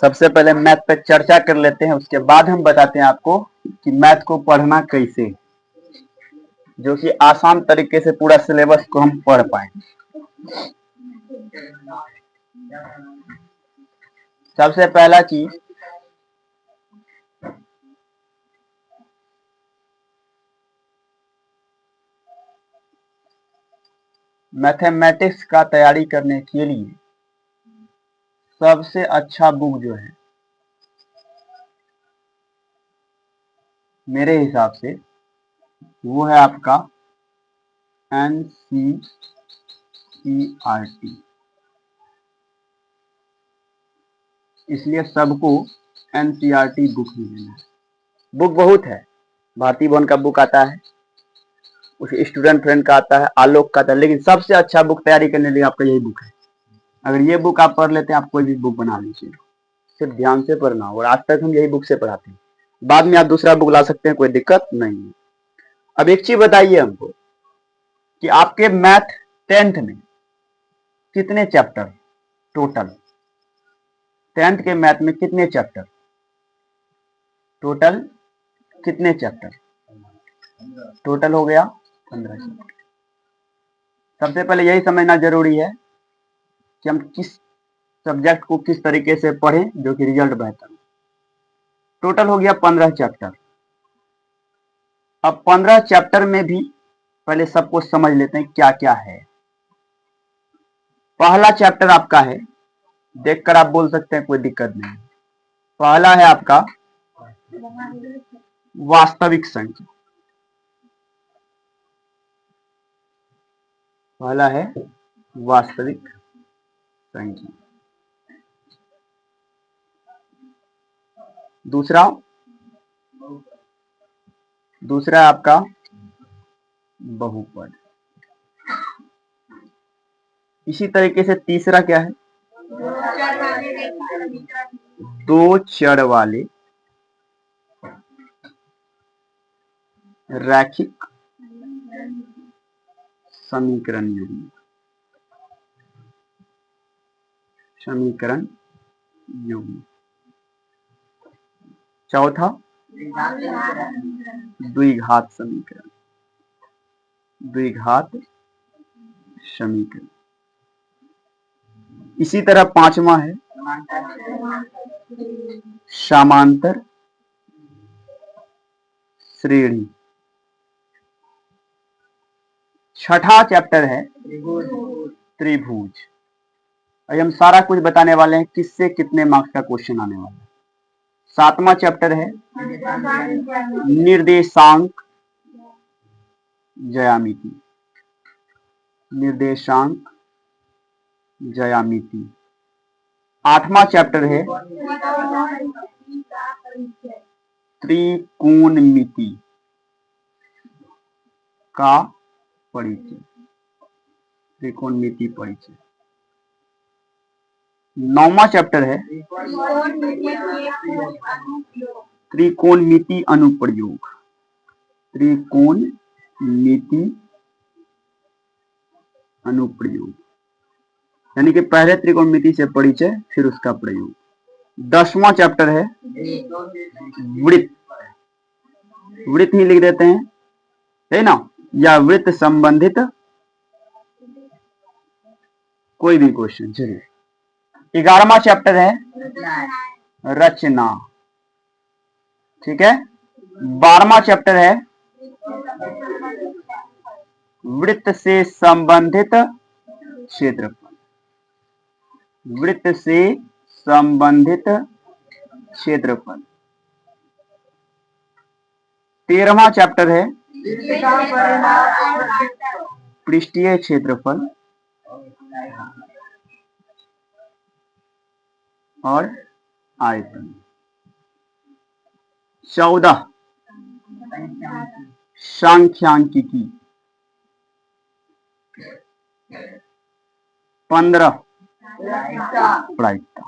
सबसे पहले मैथ पे चर्चा कर लेते हैं, उसके बाद हम बताते हैं आपको कि मैथ को पढ़ना कैसे, जो कि आसान तरीके से पूरा सिलेबस को हम पढ़ पाए। सबसे पहला चीज, मैथमेटिक्स का तैयारी करने के लिए सबसे अच्छा बुक जो है मेरे हिसाब से वो है आपका NCERT। इसलिए सबको NCERT बुक ही लेना है। बुक बहुत है, भारती भवन का बुक आता है, उस स्टूडेंट फ्रेंड का आता है, आलोक का आता है, लेकिन सबसे अच्छा बुक तैयारी करने के लिए आपका यही बुक है। अगर ये बुक आप पढ़ लेते हैं, आप कोई भी बुक बना लीजिए, सिर्फ ध्यान से पढ़ना। और आज तक हम यही बुक से पढ़ाते हैं, बाद में आप दूसरा बुक ला सकते हैं, कोई दिक्कत नहीं है। अब एक चीज बताइए हमको कि आपके मैथ 10th में कितने चैप्टर टोटल? 10th के मैथ में कितने चैप्टर टोटल? कितने चैप्टर टोटल हो गया? 15 चैप्टर। सबसे पहले यही समझना जरूरी है कि हम किस सब्जेक्ट को किस तरीके से पढ़ें जो कि रिजल्ट बेहतर हो। टोटल हो गया 15 चैप्टर। अब 15 चैप्टर में भी पहले सबको समझ लेते हैं क्या क्या है। पहला चैप्टर आपका है, देखकर आप बोल सकते हैं, कोई दिक्कत नहीं। पहला है आपका वास्तविक संख्या। पहला है वास्तविक संख्या। दूसरा है आपका बहुपद। इसी तरीके से तीसरा क्या है? दो चर वाले रैखिक समीकरण युग्म। चौथा द्विघात समीकरण। इसी तरह पांचवा है समांतर श्रेणी। छठा चैप्टर है त्रिभुज। अभी हम सारा कुछ बताने वाले हैं, किससे कितने मार्क्स का क्वेश्चन आने वाला है। सातवां चैप्टर है निर्देशांक ज्यामिति। आठवां चैप्टर है त्रिकोणमिति का परिचय। नौवां चैप्टर है त्रिकोणमिति अनुप्रयोग। यानी कि पहले त्रिकोणमिति से परिचय, फिर उसका प्रयोग। 10वां चैप्टर है वृत्त ही लिख देते हैं, है ना, या वृत्त संबंधित कोई भी क्वेश्चन। चलिए 11वां चैप्टर है रचना। ठीक है। 12वां चैप्टर है वृत्त से संबंधित क्षेत्रफल। 13वां चैप्टर है पृष्ठीय क्षेत्रफल और आयतन। 14 सांख्यिकी। 15 प्रायिकता।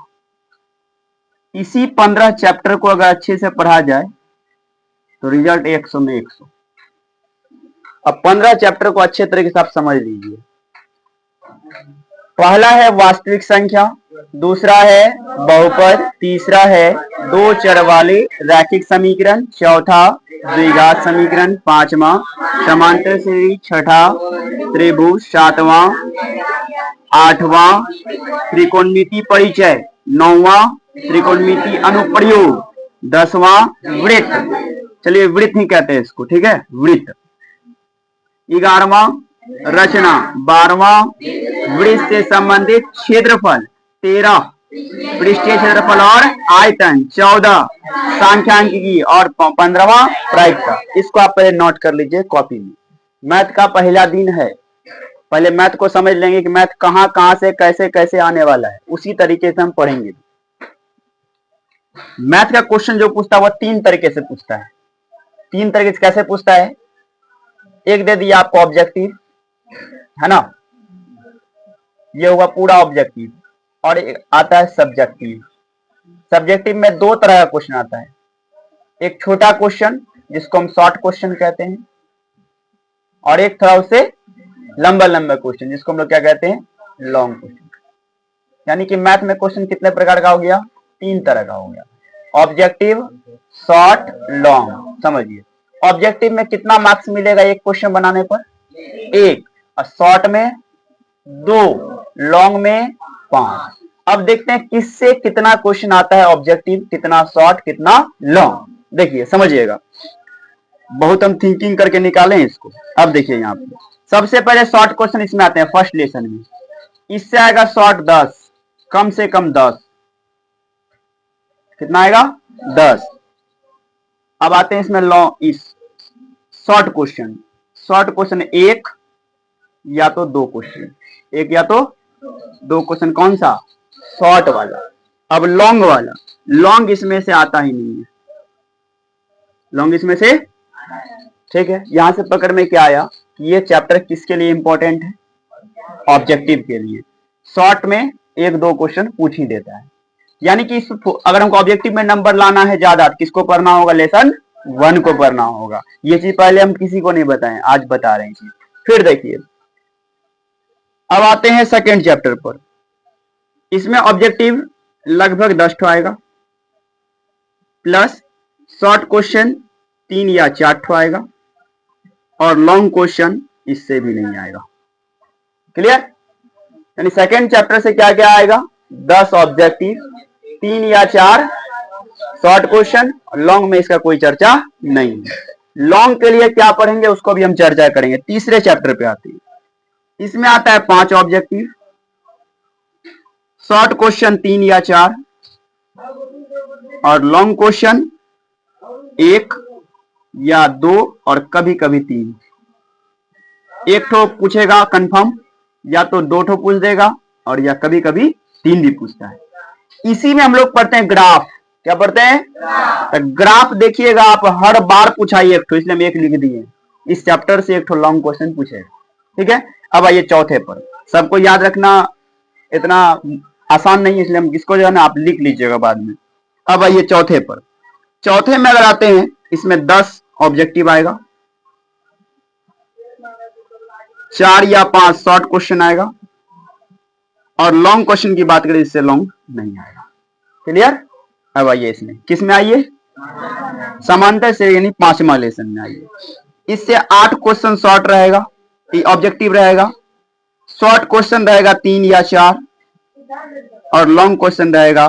इसी 15 चैप्टर को अगर अच्छे से पढ़ा जाए तो रिजल्ट 100 में 100। अब 15 चैप्टर को अच्छे तरीके से आप समझ लीजिए। पहला है वास्तविक संख्या, दूसरा है बहुपद, तीसरा है दो चर वाले रैखिक समीकरण, चौथा द्विघात समीकरण, पांचवा समांतर श्रेणी, छठा त्रिभुज, सातवां आठवां त्रिकोणमिति परिचय, नौवां त्रिकोणमिति अनुप्रयोग, दसवां वृत्त, चलिए वृत्त ही कहते हैं इसको, ठीक है, वृत्त, 11वां रचना, 12वां वृत्त से संबंधित क्षेत्रफल, 13 पृष्ठीय क्षेत्रफल और आयतन, 14 सांख्यिकी और 15वां प्रायिकता। इसको आप पहले नोट कर लीजिए कॉपी में। मैथ का पहला दिन है, पहले मैथ को समझ लेंगे कि मैथ कहां से कैसे कैसे आने वाला है, उसी तरीके से हम पढ़ेंगे। मैथ का क्वेश्चन जो पूछता है वो 3 तरीके से पूछता है। 3 तरीके से कैसे पूछता है? एक दे दिया आपको ऑब्जेक्टिव, है ना, ये होगा पूरा ऑब्जेक्टिव, और एक आता है सब्जेक्टिव। सब्जेक्टिव में 2 तरह का क्वेश्चन आता है, एक छोटा क्वेश्चन जिसको हम शॉर्ट क्वेश्चन कहते हैं, और एक थोड़ा उससे लंबा लंबा क्वेश्चन जिसको हम लोग क्या कहते हैं, लॉन्ग क्वेश्चन। यानी कि मैथ में क्वेश्चन कितने प्रकार का हो गया? 3 तरह का हो गया, ऑब्जेक्टिव, शॉर्ट, लॉन्ग। समझिए, ऑब्जेक्टिव में कितना मार्क्स मिलेगा एक क्वेश्चन बनाने पर? 1, और शॉर्ट में 2, लॉन्ग में 5। अब देखते हैं किससे कितना क्वेश्चन आता है, ऑब्जेक्टिव कितना, शॉर्ट कितना, लॉन्ग। देखिए समझिएगा, बहुत हम थिंकिंग करके निकालें इसको। अब देखिए यहाँ पे सबसे पहले शॉर्ट क्वेश्चन इसमें आते हैं फर्स्ट लेसन में, इससे आएगा शॉर्ट 10, कम से कम 10, कितना आएगा? 10। अब आते हैं इसमें लॉन्ग, इस शॉर्ट क्वेश्चन। शॉर्ट क्वेश्चन 1 या तो 2 क्वेश्चन, 1 या तो 2 क्वेश्चन, कौन सा? शॉर्ट वाला। अब लॉन्ग वाला, लॉन्ग इसमें से आता ही नहीं है, लॉन्ग इसमें से, ठीक है। यहां से पकड़ में क्या आया कि ये चैप्टर किसके लिए इंपॉर्टेंट है? ऑब्जेक्टिव के लिए। शॉर्ट में 1-2 क्वेश्चन पूछ ही देता है, यानी कि अगर हमको ऑब्जेक्टिव में नंबर लाना है ज्यादा, किसको पढ़ना होगा? लेसन 1 को पढ़ना होगा। ये चीज पहले हम किसी को नहीं बताएं, आज बता रहे हैं। फिर देखिए, अब आते हैं सेकेंड चैप्टर पर। इसमें ऑब्जेक्टिव लगभग 10 आएगा, प्लस शॉर्ट क्वेश्चन 3 या 4 आएगा, और लॉन्ग क्वेश्चन इससे भी नहीं आएगा। क्लियर? यानी सेकेंड चैप्टर से क्या क्या आएगा? 10 ऑब्जेक्टिव, 3 या 4 शॉर्ट क्वेश्चन, लॉन्ग में इसका कोई चर्चा नहीं है। लॉन्ग के लिए क्या पढ़ेंगे उसको भी हम चर्चा करेंगे, तीसरे चैप्टर पे आते हैं। इसमें आता है 5 ऑब्जेक्टिव, शॉर्ट क्वेश्चन 3 या 4, और लॉन्ग क्वेश्चन 1 या 2 और कभी कभी 3। 1 ठो पूछेगा कंफर्म, या तो 2 ठो पूछ देगा, और या कभी कभी 3 भी पूछता है। इसी में हम लोग पढ़ते हैं ग्राफ। क्या पढ़ते हैं? तो ग्राफ देखिएगा आप, हर बार पूछाइए 1 ठो, इसलिए हम 1 लिख दिए। इस चैप्टर से 1 ठो लॉन्ग क्वेश्चन पूछेगा, ठीक है। अब आइए चौथे पर, सबको याद रखना इतना आसान नहीं है, इसलिए हम इसको जो है ना आप लिख लीजिएगा बाद में। अब आइए चौथे पर। चौथे में अगर आते हैं, इसमें 10 ऑब्जेक्टिव आएगा, 4 या 5 शॉर्ट क्वेश्चन आएगा, और लॉन्ग क्वेश्चन की बात करें इससे लॉन्ग नहीं आएगा। क्लियर? अब आइए इसमें, किस में आइए? समांतर से, यानी 5वां लेसन में आइए। इससे 8 क्वेश्चन शॉर्ट रहेगा, ऑब्जेक्टिव रहेगा, शॉर्ट क्वेश्चन रहेगा 3 या 4, और लॉन्ग क्वेश्चन रहेगा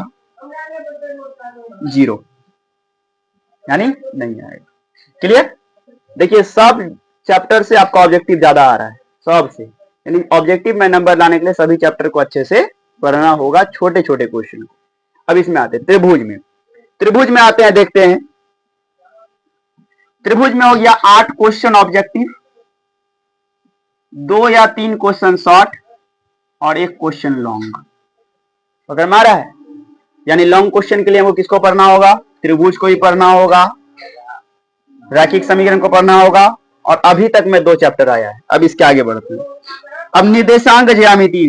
0, यानी नहीं आएगा। क्लियर? देखिए सब चैप्टर से आपका ऑब्जेक्टिव ज्यादा आ रहा है, सब से, यानी ऑब्जेक्टिव में नंबर लाने के लिए सभी चैप्टर को अच्छे से पढ़ना होगा, छोटे छोटे क्वेश्चन को। अब इसमें आते हैं त्रिभुज में। त्रिभुज में आते हैं, देखते हैं। त्रिभुज में हो गया 8 क्वेश्चन ऑब्जेक्टिव, 2 या 3 क्वेश्चन शॉर्ट, और 1 क्वेश्चन लॉन्ग। पकड़ में आ रहा है? यानी लॉन्ग क्वेश्चन के लिए हमको किसको पढ़ना होगा? त्रिभुज को ही पढ़ना होगा, रैखिक समीकरण को पढ़ना होगा, और अभी तक में 2 चैप्टर आया है। अब इसके आगे बढ़ते हैं। अब निर्देशांक ज्यामिति,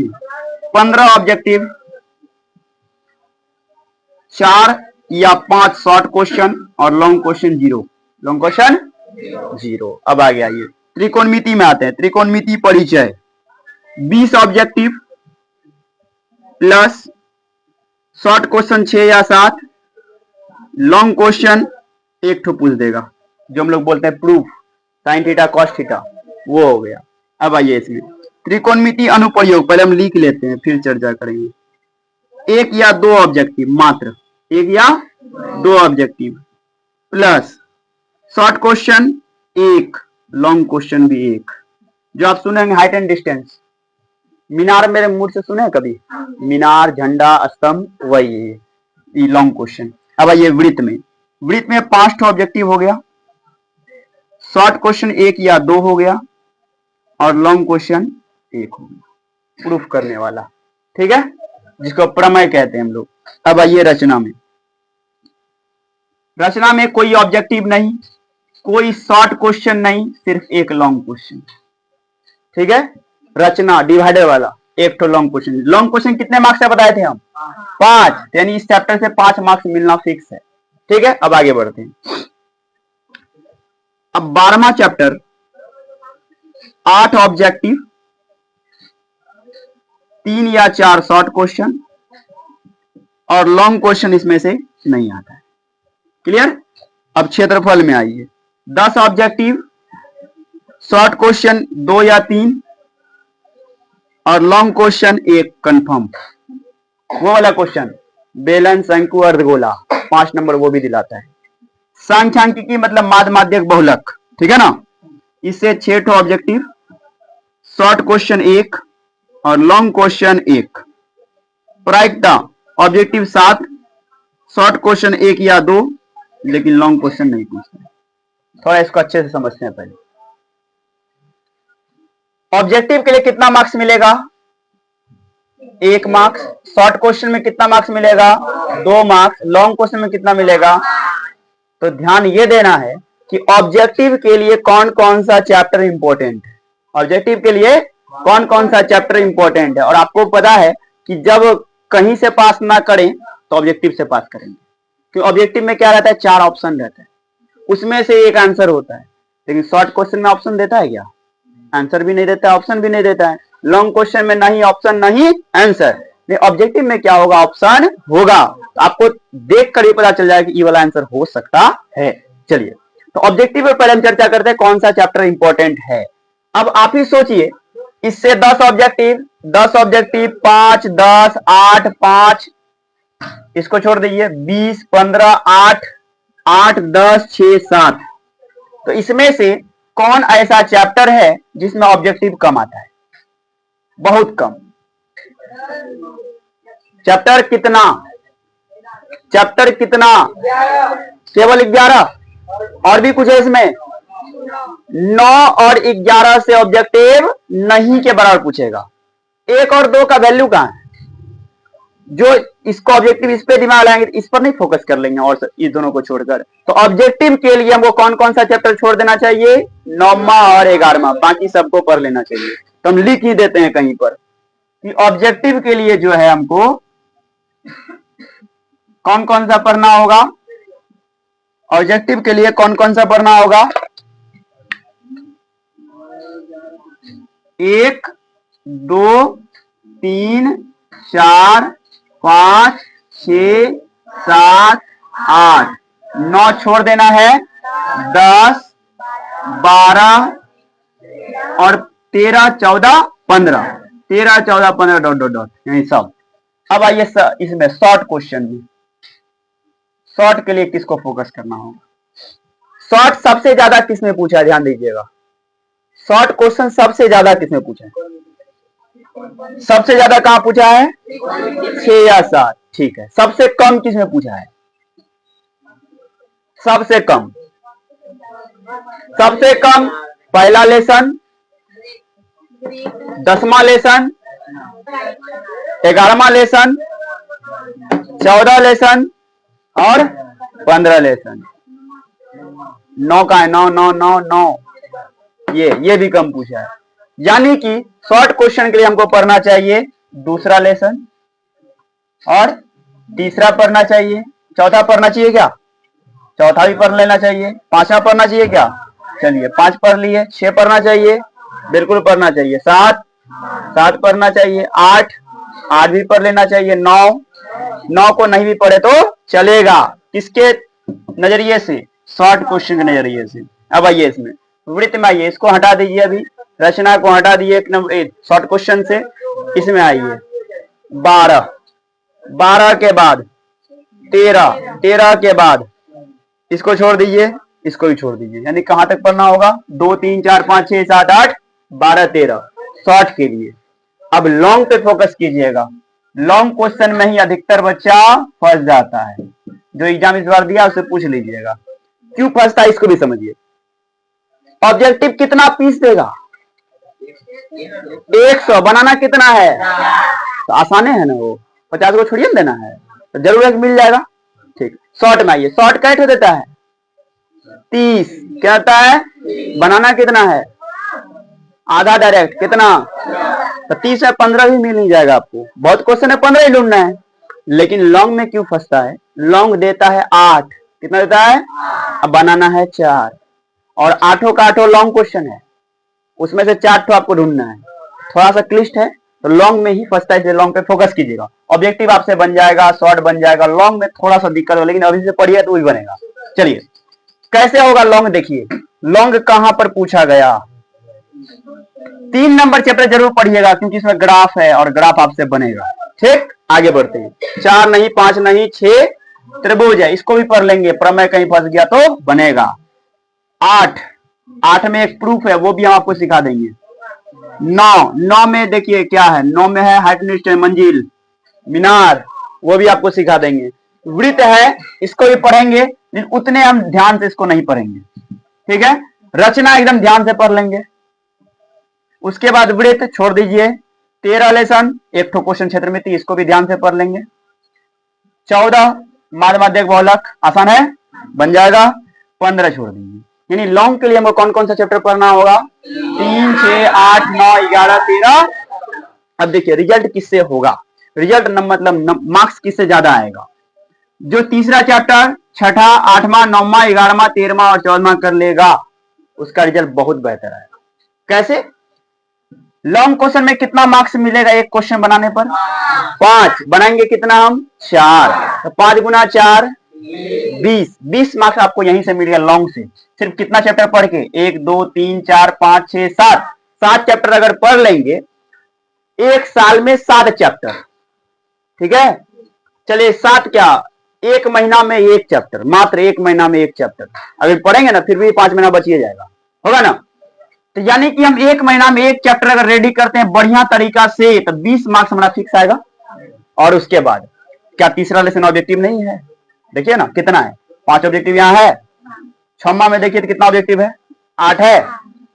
15 ऑब्जेक्टिव, 4 या 5 शॉर्ट क्वेश्चन, और लॉन्ग क्वेश्चन 0, लॉन्ग क्वेश्चन 0। अब आगे आइए त्रिकोणमिति में आते हैं। त्रिकोणमिति परिचय, 20 ऑब्जेक्टिव, प्लस शॉर्ट क्वेश्चन 6 या 7, लॉन्ग क्वेश्चन एक ठो पूछ देगा, जो हम लोग बोलते हैं proof, sine theta cos theta, वो हो गया। अब आइए इसमें त्रिकोणमिति अनुप्रयोग, पहले हम लिख लेते हैं फिर चर्चा करेंगे। एक या दो ऑब्जेक्टिव, मात्र एक या दो ऑब्जेक्टिव, प्लस शॉर्ट क्वेश्चन एक, लॉन्ग क्वेश्चन भी एक। जो आप सुनेंगे हाइट एंड डिस्टेंस, मीनार मेरे मुंह से सुने कभी, मीनार, झंडा, स्तंभ, वही है ये लॉन्ग क्वेश्चन। अब आइए वृत्त में, वृत्त में 5 ऑब्जेक्टिव हो गया, शॉर्ट क्वेश्चन एक या दो हो गया, और लॉन्ग क्वेश्चन एक हो गया, प्रूफ करने वाला, ठीक है, जिसको प्रमेय कहते हैं हम लोग। अब आइए रचना में, रचना में कोई ऑब्जेक्टिव नहीं, कोई शॉर्ट क्वेश्चन नहीं, सिर्फ एक लॉन्ग क्वेश्चन, ठीक है। रचना डिवाइडर वाला एक तो लॉन्ग क्वेश्चन। लॉन्ग क्वेश्चन कितने मार्क्स से बताए थे हम? 5, यानी इस चैप्टर से 5 मार्क्स मिलना फिक्स है, ठीक है। अब आगे बढ़ते हैं। अब 12वां चैप्टर, 8 ऑब्जेक्टिव, 3 या 4 शॉर्ट क्वेश्चन, और लॉन्ग क्वेश्चन इसमें से नहीं आता है, क्लियर। अब क्षेत्रफल में आइए, 10 ऑब्जेक्टिव, शॉर्ट क्वेश्चन 2 या 3, और लॉन्ग क्वेश्चन एक कंफर्म, वो वाला क्वेश्चन बेलन, शंकु, अर्धगोला, 5 नंबर वो भी दिलाता है। सांख्यिकी मतलब माध्य माध्यक बहुलक, ठीक है ना। इससे 6 ऑब्जेक्टिव, शॉर्ट क्वेश्चन एक और लॉन्ग क्वेश्चन एक। प्रायिकता ऑब्जेक्टिव 7, शॉर्ट क्वेश्चन एक या दो, लेकिन लॉन्ग क्वेश्चन नहीं पूछते। थोड़ा इसको अच्छे से समझते हैं पहले। ऑब्जेक्टिव के लिए कितना मार्क्स मिलेगा? 1 मार्क्स। शॉर्ट क्वेश्चन में कितना मार्क्स मिलेगा? 2 मार्क्स। लॉन्ग क्वेश्चन में कितना मिलेगा? तो ध्यान ये देना है कि ऑब्जेक्टिव के लिए कौन कौन सा चैप्टर इंपॉर्टेंट है, ऑब्जेक्टिव के लिए कौन कौन सा चैप्टर इंपॉर्टेंट है। और आपको पता है कि जब कहीं से पास ना करें तो ऑब्जेक्टिव से पास करेंगे, क्योंकि ऑब्जेक्टिव में क्या रहता है? 4 ऑप्शन रहता है, उसमें से एक आंसर होता है। लेकिन शॉर्ट क्वेश्चन में ऑप्शन देता है क्या? आंसर भी नहीं देता है, ऑप्शन भी नहीं देता है। लॉन्ग क्वेश्चन में नहीं ऑप्शन नहीं आंसर। ऑब्जेक्टिव में क्या होगा? ऑप्शन होगा। आपको देख कर ही पता चल जाएगा कि ये वाला आंसर हो सकता है। चलिए, तो ऑब्जेक्टिव पर पहले हम चर्चा करते हैं कौन सा चैप्टर इंपॉर्टेंट है। अब आप ही सोचिए, इससे 10 ऑब्जेक्टिव, 5, 10, 8, 5, इसको छोड़ दीजिए, 20, 15, 8, 8, 10, 6, 7। तो इसमें से कौन ऐसा चैप्टर है जिसमें ऑब्जेक्टिव कम आता है? बहुत कम। चैप्टर कितना? चैप्टर कितना? केवल 11। और भी कुछ है इसमें? 9 और 11 से ऑब्जेक्टिव नहीं के बराबर पूछेगा। 1 और 2 का वैल्यू कहां है? जो इसको ऑब्जेक्टिव इस पे दिमाग लगाएंगे, इस पर नहीं फोकस कर लेंगे और इस दोनों को छोड़कर। तो ऑब्जेक्टिव के लिए हमको कौन कौन सा चैप्टर छोड़ देना चाहिए? 9वां और 11वां, बाकी सबको पढ़ लेना चाहिए। तो हम लिख ही देते हैं कहीं पर कि ऑब्जेक्टिव के लिए जो है हमको कौन कौन सा पढ़ना होगा। ऑब्जेक्टिव के लिए कौन कौन सा पढ़ना होगा? 1, 2, 3, 4, 5, 6, 7, 8, 9 छोड़ देना है, 10, 12 और 13, 14, 15, 13, 14, 15 डॉट डॉट डॉट, यही सब। अब आइए इसमें शॉर्ट क्वेश्चन में, शॉर्ट के लिए किसको फोकस करना होगा? शॉर्ट सबसे ज्यादा किसने पूछा? ध्यान दीजिएगा, शॉर्ट क्वेश्चन सबसे ज्यादा किसने पूछा है? सबसे ज्यादा कहां पूछा है? 6 या 7, ठीक है। सबसे कम किसने पूछा है? सबसे कम, सबसे कम पहला लेसन, 10वां लेसन, 11वां लेसन, 14 लेसन और 15 लेसन। 9 का है, 9, 9, 9, 9, ये भी कम पूछा है। यानी कि शॉर्ट क्वेश्चन के लिए हमको पढ़ना चाहिए 2रा लेसन और 3रा पढ़ना चाहिए, 4था पढ़ना चाहिए क्या? 4था भी पढ़ लेना चाहिए। 5वां पढ़ना चाहिए क्या? चलिए 5 पढ़ लिए। 6 पढ़ना चाहिए, बिल्कुल पढ़ना चाहिए। 7 पढ़ना चाहिए। 8 भी पढ़ लेना चाहिए। 9 9 को नहीं भी पढ़े तो चलेगा। किसके नजरिए से? शॉर्ट क्वेश्चन के नजरिए से। अब आइए इसमें वृत्त में आइए, इसको हटा दीजिए, अभी रचना को हटा दीजिए एक नंबर शॉर्ट क्वेश्चन से। इसमें आइए 12, 12 के बाद 13, 13 के बाद इसको छोड़ दीजिए, इसको भी छोड़ दीजिए, यानी कहां तक पढ़ना होगा? 2 3 4 5 6 7 8 12 13 शॉर्ट के लिए। अब लॉन्ग पे फोकस कीजिएगा। लॉन्ग क्वेश्चन में ही अधिकतर बच्चा फंस जाता है। जो एग्जाम इस बार दिया उसे पूछ लीजिएगा क्यों फंसता है, इसको भी समझिए। ऑब्जेक्टिव कितना पीस देगा? 100। बनाना कितना है? तो आसान है ना, वो 50 को छोड़िए देना है, तो जरूर एक मिल जाएगा। ठीक, शॉर्ट में आइए, शॉर्ट कैट हो देता है 30। क्या होता है? बनाना कितना है? आधा डायरेक्ट कितना? तो 30 में 15 भी मिल नहीं जाएगा आपको। बहुत क्वेश्चन है 15 ही ढूंढना है। लेकिन लॉन्ग में क्यों फंसता है? लॉन्ग देता है 8। कितना देता है? अब बनाना है 4, और 8 का 8 लॉन्ग क्वेश्चन है, उसमें से 4 तो आपको ढूंढना है। थोड़ा सा क्लिष्ट है, तो लॉन्ग में ही फंसता है, इसलिए लॉन्ग पे फोकस कीजिएगा। ऑब्जेक्टिव आपसे बन जाएगा, शॉर्ट बन जाएगा। लॉन्ग में थोड़ा सा दिक्कत हो, लेकिन अभी से पढ़िए तो वही बनेगा। चलिए कैसे होगा लॉन्ग, देखिए लॉन्ग कहां पर पूछा गया। 3 नंबर चैप्टर जरूर पढ़िएगा, क्योंकि इसमें ग्राफ है और ग्राफ आपसे बनेगा। ठीक, आगे बढ़ते हैं। 4 नहीं, 5 नहीं, 6 त्रिभुज है, इसको भी पढ़ लेंगे। प्रमेय कहीं फंस गया तो बनेगा। 8 में एक प्रूफ है, वो भी हम आपको सिखा देंगे। 9 में देखिए क्या है, 9 में है हाइट मंजिल मीनार, वो भी आपको सिखा देंगे। वृत्त है, इसको भी पढ़ेंगे, लेकिन उतने हम ध्यान से इसको नहीं पढ़ेंगे। ठीक है, रचना एकदम ध्यान से पढ़ लेंगे। उसके बाद वृत्त छोड़ दीजिए। 13 लेसन, एक ठो क्वेश्चन क्षेत्र में थी, इसको भी ध्यान से पढ़ लेंगे। 14 माध्यमिक बहुलक, आसान है, बन जाएगा। 15 छोड़ दीजिए। यानी लॉन्ग के लिए हमको कौन कौन सा चैप्टर पढ़ना होगा? 3 6 8 9 11 13। अब देखिए रिजल्ट किससे होगा? रिजल्ट मतलब मार्क्स किससे ज्यादा आएगा? जो तीसरा चैप्टर छठा, 8वां, 9वां, 11वां, 13वां और 14वां कर लेगा, उसका रिजल्ट बहुत बेहतर आएगा। कैसे? लॉन्ग क्वेश्चन में कितना मार्क्स मिलेगा एक क्वेश्चन बनाने पर? 5। बनाएंगे कितना हम? 4। तो 5 गुना 4 20 मार्क्स आपको यहीं से मिल गया लॉन्ग से। सिर्फ कितना चैप्टर पढ़ के? 1 2 3 4 5 6 7 चैप्टर अगर पढ़ लेंगे एक साल में 7 चैप्टर। ठीक है, चलिए 7 क्या, 1 महीना में 1 चैप्टर, मात्र 1 महीना में 1 चैप्टर अगर पढ़ेंगे ना, फिर भी 5 महीना बचिए जाएगा, होगा ना। तो यानी कि हम 1 महीना में 1 चैप्टर अगर रेडी करते हैं बढ़िया तरीका से, तो 20 मार्क्स हमारा फिक्स आएगा। और उसके बाद क्या तीसरा लेसन ऑब्जेक्टिव नहीं है? देखिए ना कितना है, 5 ऑब्जेक्टिव यहाँ है। 6वां में देखिए तो कितना ऑब्जेक्टिव है? 8 है।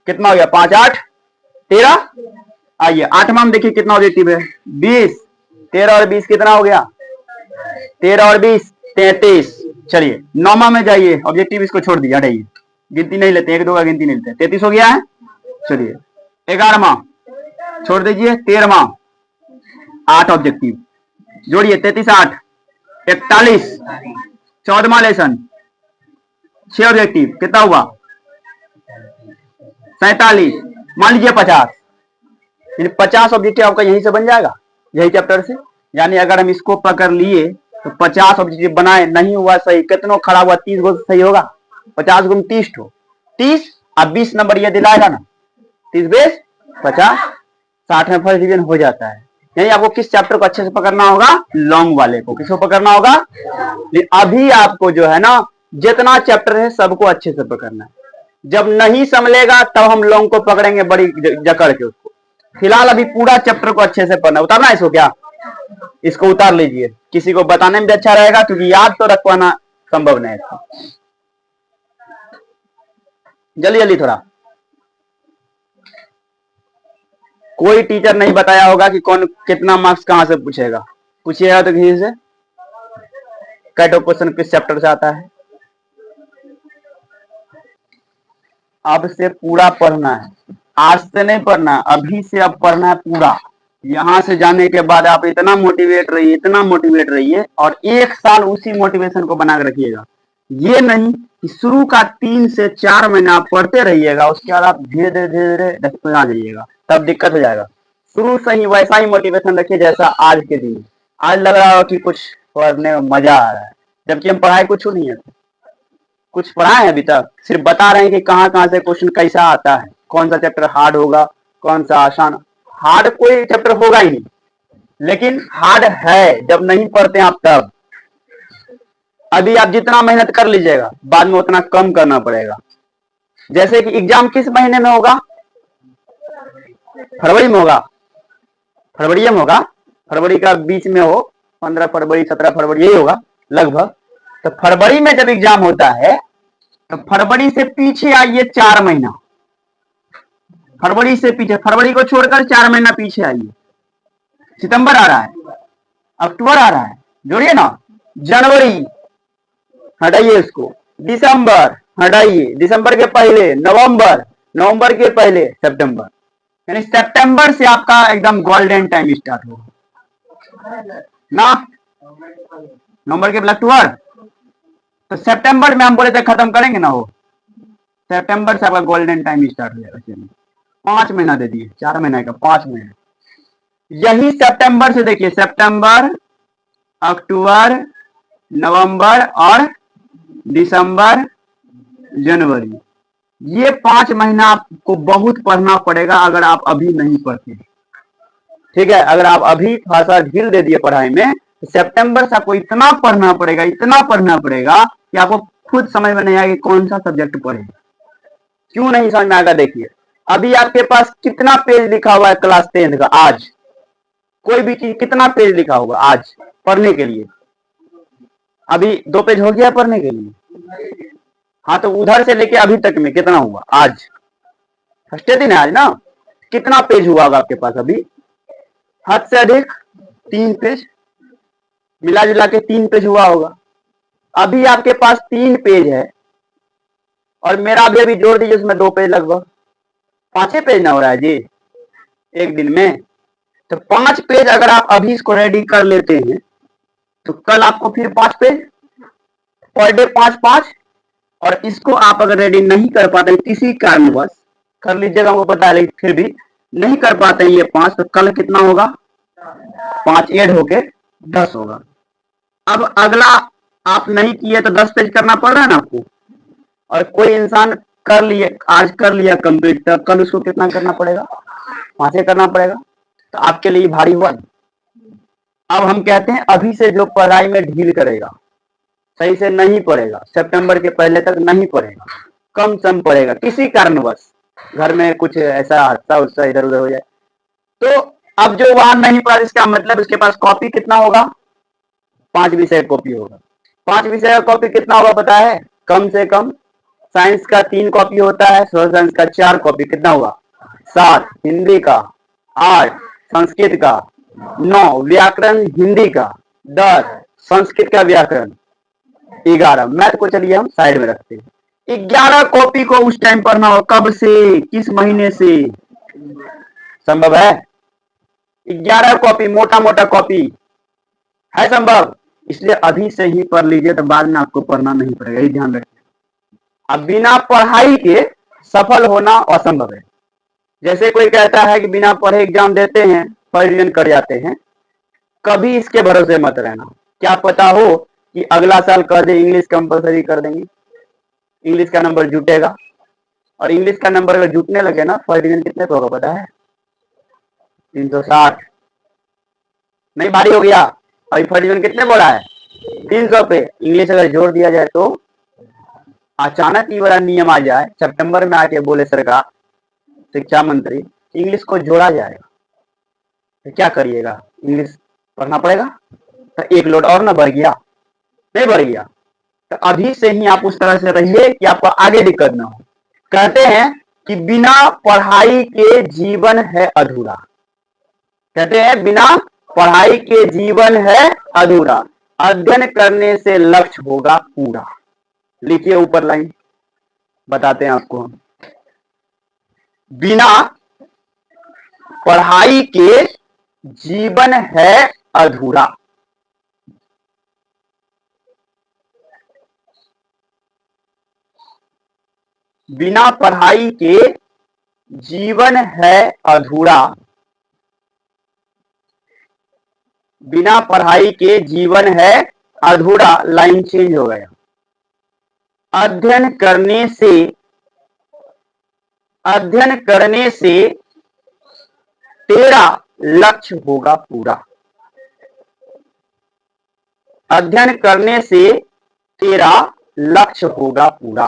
कितना हो गया? 5 8 13। आइए 8वां में देखिए कितना ऑब्जेक्टिव है? 20। 13 और 20 कितना हो गया? 13 और 20 33। चलिए 9वां में जाइए, ऑब्जेक्टिव इसको छोड़ दीजिए, हटाइए, गिनती नहीं लेते, 1 2 का गिनती नहीं लेते। 33 हो गया है। चलिए 11वां छोड़ दीजिए, 13वां 8 ऑब्जेक्टिव जोड़िए, 33 8 41। 14वां लेसन 6 ऑब्जेक्टिव, कितना हुआ? 47। मान लीजिए 50। 50 ऑब्जेक्टिव आपका यहीं से बन जाएगा, यही चैप्टर से। यानी अगर हम इसको पकड़ लिए तो 50 ऑब्जेक्टिव बनाए, नहीं हुआ सही, कितनों खड़ा हुआ? 30 गो सही होगा। 50 गुण 30 ठो, 30 अब 20 नंबर ये दिलाएगा ना, 30 20 50, 60 में फर्स्ट डिवीजन हो जाता है। यानी आपको किस चैप्टर को अच्छे से पकड़ना होगा? लॉन्ग वाले को। किसको पकड़ना होगा? अभी आपको जो है ना जितना चैप्टर है सबको अच्छे से पकड़ना है। जब नहीं संभलेगा तब हम लॉन्ग को पकड़ेंगे बड़ी जकड़ के उसको। फिलहाल अभी पूरा चैप्टर को अच्छे से पढ़ना। उतारना है इसको क्या? इसको उतार लीजिए, किसी को बताने में भी अच्छा रहेगा, क्योंकि याद तो रख पाना संभव नहीं था। जल्दी जल्दी थोड़ा। कोई टीचर नहीं बताया होगा कि कौन कितना मार्क्स कहां से पूछेगा। पूछिएगा तो किसी से कैटो क्वेश्चन किस चैप्टर से आता है। अब से पूरा पढ़ना है, आज से नहीं पढ़ना, अभी से अब पढ़ना है पूरा। यहां से जाने के बाद आप इतना मोटिवेट रहिए, इतना मोटिवेट रहिए, और 1 साल उसी मोटिवेशन को बना के रखिएगा। ये नहीं कि शुरू का 3 से 4 महीना आप पढ़ते रहिएगा, उसके बाद आप धीरे धीरे धीरे धीरे आ जाइएगा, तब दिक्कत हो जाएगा। शुरू से ही वैसा ही मोटिवेशन रखिए जैसा आज के दिन। आज लग रहा हो कि कुछ पढ़ने में मजा आ रहा है, जबकि हम पढ़ाई कुछ नहीं है, कुछ पढ़ाए हैं अभी तक, सिर्फ बता रहे हैं कि कहाँ कहाँ से क्वेश्चन कैसा आता है, कौन सा चैप्टर हार्ड होगा, कौन सा आसान। हार्ड कोई चैप्टर होगा ही नहीं, लेकिन हार्ड है जब नहीं पढ़ते आप तब। अभी आप जितना मेहनत कर लीजिएगा बाद में उतना कम करना पड़ेगा। जैसे कि एग्जाम किस महीने में होगा? फरवरी में होगा, फरवरी में होगा, फरवरी का बीच में हो, 15 फरवरी 17 फरवरी यही होगा लगभग। तो फरवरी में जब एग्जाम होता है तो फरवरी से पीछे आइए 4 महीना, फरवरी से पीछे, फरवरी को छोड़कर 4 महीना पीछे आइए। सितंबर आ रहा है, अक्टूबर आ रहा है, जोड़िए ना, जनवरी हटाइए इसको, दिसंबर हटाइए, दिसंबर के पहले नवंबर, नवंबर के पहले सितंबर, यानी सितंबर से आपका एकदम गोल्डन टाइम स्टार्ट होगा ना। नवंबर के पहले अक्टूबर, तो सितंबर में हम बोले थे खत्म करेंगे ना, वो सितंबर से आपका गोल्डन टाइम स्टार्ट हो जाएगा। 5 महीना दे दिए, 4 महीने का 5 महीना। यही सितंबर से देखिए, सितंबर, अक्टूबर, नवंबर और दिसंबर, जनवरी, ये 5 महीना आपको बहुत पढ़ना पड़ेगा अगर आप अभी नहीं पढ़ते। ठीक है, अगर आप अभी थोड़ा सा ढील दे दिए पढ़ाई में तो सितंबर से आपको इतना पढ़ना पड़ेगा, इतना पढ़ना पड़ेगा कि आपको खुद समझ में नहीं आएगा कौन सा सब्जेक्ट पढ़े। क्यों नहीं समझ में आएगा? देखिए अभी आपके पास कितना पेज लिखा हुआ है क्लास 10 का आज, कोई भी चीज कितना पेज लिखा होगा आज पढ़ने के लिए? अभी 2 पेज हो गया पढ़ने के लिए। हाँ, तो उधर से लेके अभी तक में कितना हुआ आज? फर्स्ट दिन है आज ना, कितना पेज हुआ होगा आपके पास अभी? हद से अधिक 3 पेज, मिला जुला के 3 पेज हुआ होगा। अभी आपके पास 3 पेज है और मेरा भी अभी जोड़ दीजिए उसमें 2 पेज, लगभग 5 पेज ना हो रहा है जी एक दिन में। तो 5 पेज अगर आप अभी इसको रेडी कर लेते हैं तो कल आपको फिर 5 पेज, पर डे 5 5। और इसको आप अगर रेडी नहीं कर पाते किसी कारणवश, कर लीजिएगा हमको पता है, लेकिन फिर भी नहीं कर पाते हैं ये 5, तो कल कितना होगा? 5 ऐड होके 10 होगा। अब अगला आप नहीं किए तो 10 पेज करना पड़ रहा है ना आपको, और कोई इंसान कर लिए, आज कर लिया कंप्लीट, तो कल उसको कितना करना पड़ेगा? 5 करना पड़ेगा। तो आपके लिए भारी हुआ। अब हम कहते हैं अभी से जो पढ़ाई में ढील करेगा, सही से नहीं पढ़ेगा, सितंबर के पहले तक नहीं पढ़ेगा, कम सम पढ़ेगा, किसी कारणवश घर में कुछ ऐसा हादसा उत्सा इधर उधर हो जाए, तो अब जो वहां नहीं पढ़ा, इसका मतलब उसके पास कॉपी कितना होगा? 5 विषय कॉपी होगा। 5 विषय का कॉपी कितना होगा पता है? कम से कम साइंस का 3 कॉपी होता है, सोशल साइंस का 4 कॉपी, कितना हुआ? 7, हिंदी का 8, संस्कृत का 9, व्याकरण हिंदी का 10, संस्कृत का व्याकरण 11, मैथ को चलिए हम साइड में रखते हैं। 11 कॉपी को उस टाइम पढ़ना हो, कब से, किस महीने से? संभव है? 11 कॉपी, मोटा मोटा कॉपी है संभव? इसलिए अभी से ही पढ़ लीजिए, तो बाद में आपको पढ़ना नहीं पड़ेगा, ये ध्यान रखिए। अब बिना पढ़ाई के सफल होना असंभव है। जैसे कोई कहता है कि बिना पढ़े एग्जाम देते हैं, रिवीजन कर जाते हैं, कभी इसके भरोसे मत रहना। क्या पता हो कि अगला साल कर दे, इंग्लिश कंपलसरी कर देंगे, इंग्लिश का नंबर जुटेगा, और इंग्लिश का नंबर अगर जुटने लगे ना, फर्स्ट डिवीजन कितने पे होगा पता है? 360। नहीं भारी हो गया? अभी फर्स्ट डिवीजन कितने बोला है? 300 पे। इंग्लिश अगर जोड़ दिया जाए तो अचानक ही बड़ा नियम आ जाए, सितंबर में आके बोले सरकार, शिक्षा मंत्री, इंग्लिश को जोड़ा जाएगा, तो क्या करिएगा? इंग्लिश पढ़ना पड़ेगा। तो एक लोड और ना बढ़ गया? नहीं बढ़ गया? तो अभी से ही आप उस तरह से रहिए कि आपको आगे दिक्कत ना हो। कहते हैं कि बिना पढ़ाई के जीवन है अधूरा। कहते हैं बिना पढ़ाई के जीवन है अधूरा, अध्ययन करने से लक्ष्य होगा पूरा। लिखिए ऊपर लाइन, बताते हैं आपको हम। बिना पढ़ाई के जीवन है अधूरा। बिना पढ़ाई के जीवन है अधूरा, बिना पढ़ाई के जीवन है अधूरा, लाइन चेंज हो गया। अध्ययन करने से तेरा लक्ष्य होगा पूरा। अध्ययन करने से तेरा लक्ष्य होगा पूरा।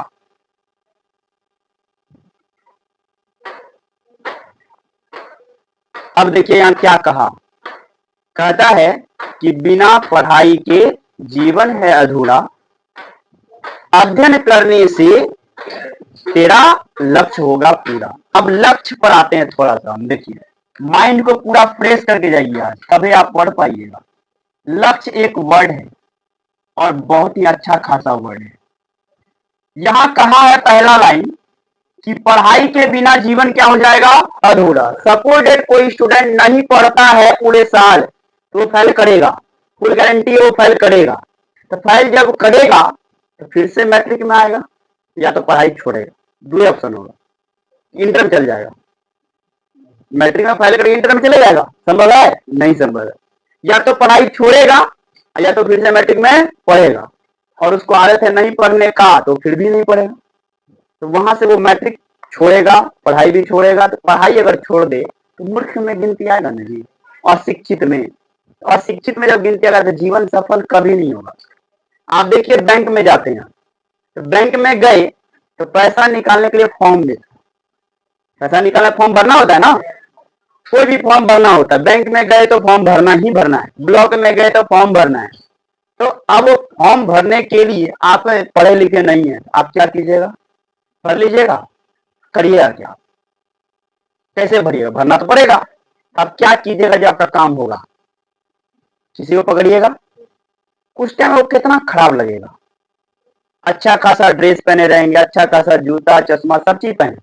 अब देखिए यहां क्या कहा, कहता है कि बिना पढ़ाई के जीवन है अधूरा, अध्ययन करने से तेरा लक्ष्य होगा पूरा। अब लक्ष्य पर आते हैं थोड़ा सा हम। देखिए माइंड को पूरा फ्रेश करके जाइए आज, तभी आप पढ़ पाइएगा। लक्ष्य एक वर्ड है और बहुत ही अच्छा खासा वर्ड है। यहां कहा है पहला लाइन कि पढ़ाई के बिना जीवन क्या हो जाएगा, अधूरा। सपोज डेट कोई स्टूडेंट नहीं पढ़ता है पूरे साल तो वो फेल करेगा, फुल गारंटी है वो फेल करेगा। तो फेल जब करेगा तो फिर से मैट्रिक में आएगा, या तो पढ़ाई छोड़ेगा, दो ऑप्शन होगा। इंटर में चल जाएगा, मैट्रिक में फेल करके इंटर में चले जाएगा, संभव है? नहीं संभव है। या तो पढ़ाई छोड़ेगा या तो फिर से मैट्रिक में पढ़ेगा, और उसको आदत है नहीं पढ़ने का तो फिर भी नहीं पढ़ेगा। तो वहां से वो मैट्रिक छोड़ेगा, पढ़ाई भी छोड़ेगा। तो पढ़ाई अगर छोड़ दे तो मूर्ख में गिनती आएगा नहीं, अशिक्षित में। अशिक्षित में जब गिनती आएगा तो जीवन सफल कभी नहीं होगा। आप देखिए बैंक में जाते हैं, तो बैंक में गए तो पैसा निकालने के लिए फॉर्म देते, पैसा निकालना फॉर्म भरना होता है ना, कोई भी फॉर्म भरना होता है। बैंक में गए तो फॉर्म भरना ही भरना है, ब्लॉक में गए तो फॉर्म भरना है। तो अब फॉर्म भरने के लिए आप पढ़े लिखे नहीं है, आप क्या कीजिएगा, भर लीजिएगा, करिएगा क्या, कैसे भरिएगा, भरना तो पड़ेगा। अब क्या कीजिएगा जब आपका काम होगा, किसी को पकड़िएगा, उस टाइम वो कितना खराब लगेगा। अच्छा खासा ड्रेस पहने रहेंगे, अच्छा खासा जूता चश्मा सब चीज पहने,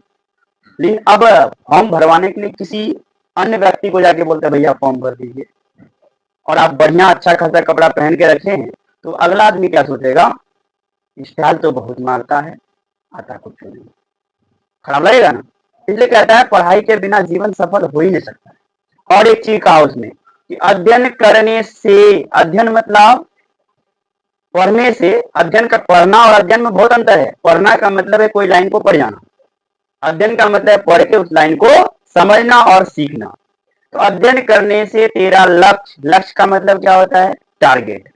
लेकिन अब फॉर्म भरवाने के लिए किसी अन्य व्यक्ति को जाके बोलते हैं भैया फॉर्म भर दीजिए, और आप बढ़िया अच्छा खासा कपड़ा पहन के रखे हैं, तो अगला आदमी क्या सोचेगा, स्टाइल तो बहुत मारता है, आता कुछ नहीं, खराब लगेगा ना। इसलिए कहता है पढ़ाई के बिना जीवन सफल हो ही नहीं सकता। और एक चीज कहा उसने कि अध्ययन करने से, अध्ययन मतलब पढ़ने से, अध्ययन का पढ़ना और अध्ययन में बहुत अंतर है। पढ़ना का मतलब है कोई लाइन को पढ़ जाना, अध्ययन का मतलब है पढ़ के उस लाइन को समझना और सीखना। तो अध्ययन करने से तेरा लक्ष्य, लक्ष्य का मतलब क्या होता है, टारगेट।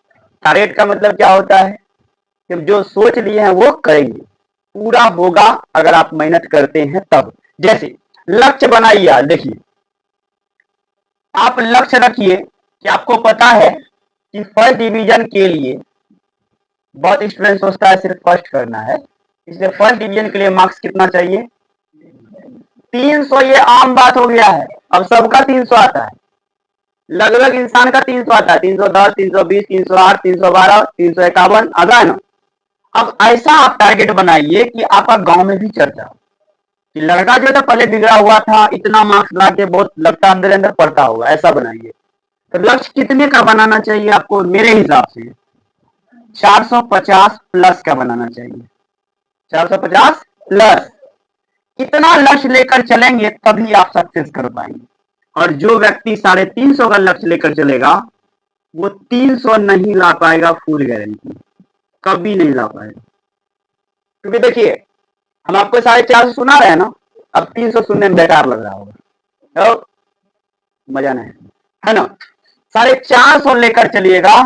टारगेट का मतलब क्या होता है कि जो सोच लिए हैं वो करेंगे, पूरा होगा अगर आप मेहनत करते हैं तब। जैसे लक्ष्य बनाइए, यार देखिए आप लक्ष्य रखिए कि आपको पता है कि फर्स्ट डिवीजन के लिए, बहुत स्टूडेंट सोचता है सिर्फ फर्स्ट करना है, इसलिए फर्स्ट डिवीजन के लिए मार्क्स कितना चाहिए, 300। ये आम बात हो गया है, अब सबका 300 आता है, लगभग इंसान का 300 आता है, 310, 320, 308, 312, 351 आता है ना। अब ऐसा आप टारगेट बनाइए कि आपका गांव में भी चर्चा, कि लड़का जो था पहले बिगड़ा हुआ था, इतना मार्क्स ला के बहुत लगता अंदर अंदर पढ़ता होगा, ऐसा बनाइए। तो लक्ष्य कितने का बनाना चाहिए आपको, मेरे हिसाब से 450 प्लस का बनाना चाहिए, 450 प्लस। इतना लक्ष्य लेकर चलेंगे तभी आप सक्सेस कर पाएंगे। और जो व्यक्ति 350 का लक्ष्य लेकर चलेगा वो 300 नहीं ला पाएगा, फुल गारंटी, कभी नहीं ला पाएगा। क्योंकि देखिए हम आपको 450 सुना रहे हैं ना, अब 300 सुनने में बेकार लग रहा होगा, तो मजा नहीं है ना। 450 लेकर चलिएगा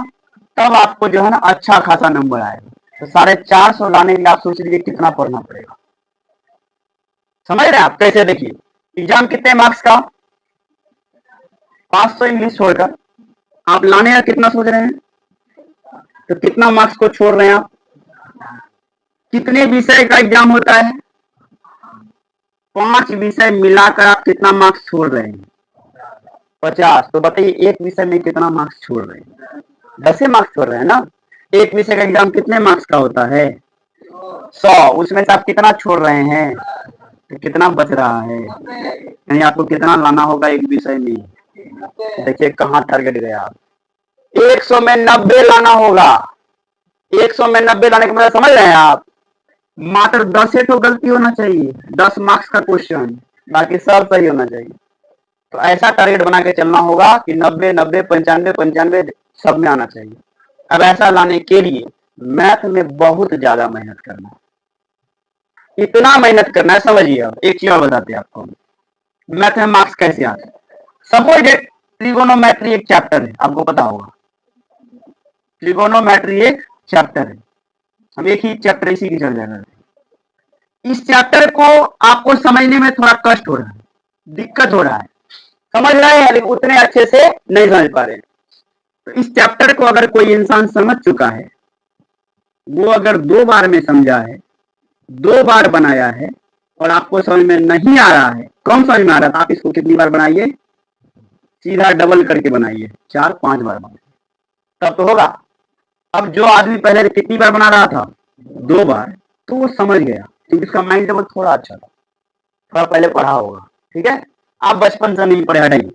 तब आपको जो है ना अच्छा खासा नंबर आएगा। तो 450 लाने के लिए आप सोच लीजिए कितना पढ़ना पड़ेगा, समझ रहे हैं आप कैसे। देखिए एग्जाम कितने मार्क्स का, 500 इंग्लिश छोड़कर आप लाने का कितना सोच रहे हैं, तो कितना मार्क्स को छोड़ रहे हैं आप, कितने विषय का एग्जाम होता है, 5 विषय मिलाकर आप कितना मार्क्स छोड़ रहे हैं, 50। तो बताइए एक विषय में कितना मार्क्स छोड़ रहे हैं, 10 मार्क्स छोड़ रहे हैं ना। एक विषय का एग्जाम कितने मार्क्स का होता है, 100, उसमें से आप कितना छोड़ रहे हैं, तो कितना बच रहा है, यानी आपको कितना लाना होगा एक विषय में। देखिए कहाँ टारगेट गया आप, 100 में 90 लाना होगा। 100 में 90 लाने का मतलब समझ रहे हैं आप, मात्र 10 तो गलती होना चाहिए, 10 मार्क्स का क्वेश्चन, बाकी सब सही होना चाहिए। तो ऐसा टारगेट बना के चलना होगा कि 90 90 95 95 सब में आना चाहिए। अब ऐसा लाने के लिए मैथ में बहुत ज्यादा मेहनत करना है, इतना मेहनत करना है, समझिए। अब एक चीज और बताते हैं आपको, मैथ में मार्क्स कैसे आते हैं। सपोज एक ट्रिगोनोमेट्री एक चैप्टर है, आपको पता होगा ट्रिगोनोमेट्री एक चैप्टर है, हम एक ही चैप्टर इसी की चर्चा कर रहे हैं। इस चैप्टर को आपको समझने में थोड़ा कष्ट हो रहा है, दिक्कत हो रहा है, समझ रहे हैं लेकिन उतने अच्छे से नहीं समझ पा रहे। तो इस चैप्टर को अगर कोई इंसान समझ चुका है, वो अगर 2 बार में समझा है, 2 बार बनाया है और आपको समझ में नहीं आ रहा है, कम समझ में आ रहा था, आप इसको कितनी बार बनाइए, सीधा डबल करके बनाइए, 4 5 बार बनाइए, तब तो होगा। अब जो आदमी पहले कितनी बार बना रहा था, 2 बार, तो वो समझ गया क्योंकि उसका माइंड लेवल थोड़ा अच्छा था, थोड़ा पहले पढ़ा होगा। ठीक है, आप बचपन से नहीं पढ़े हटाइए,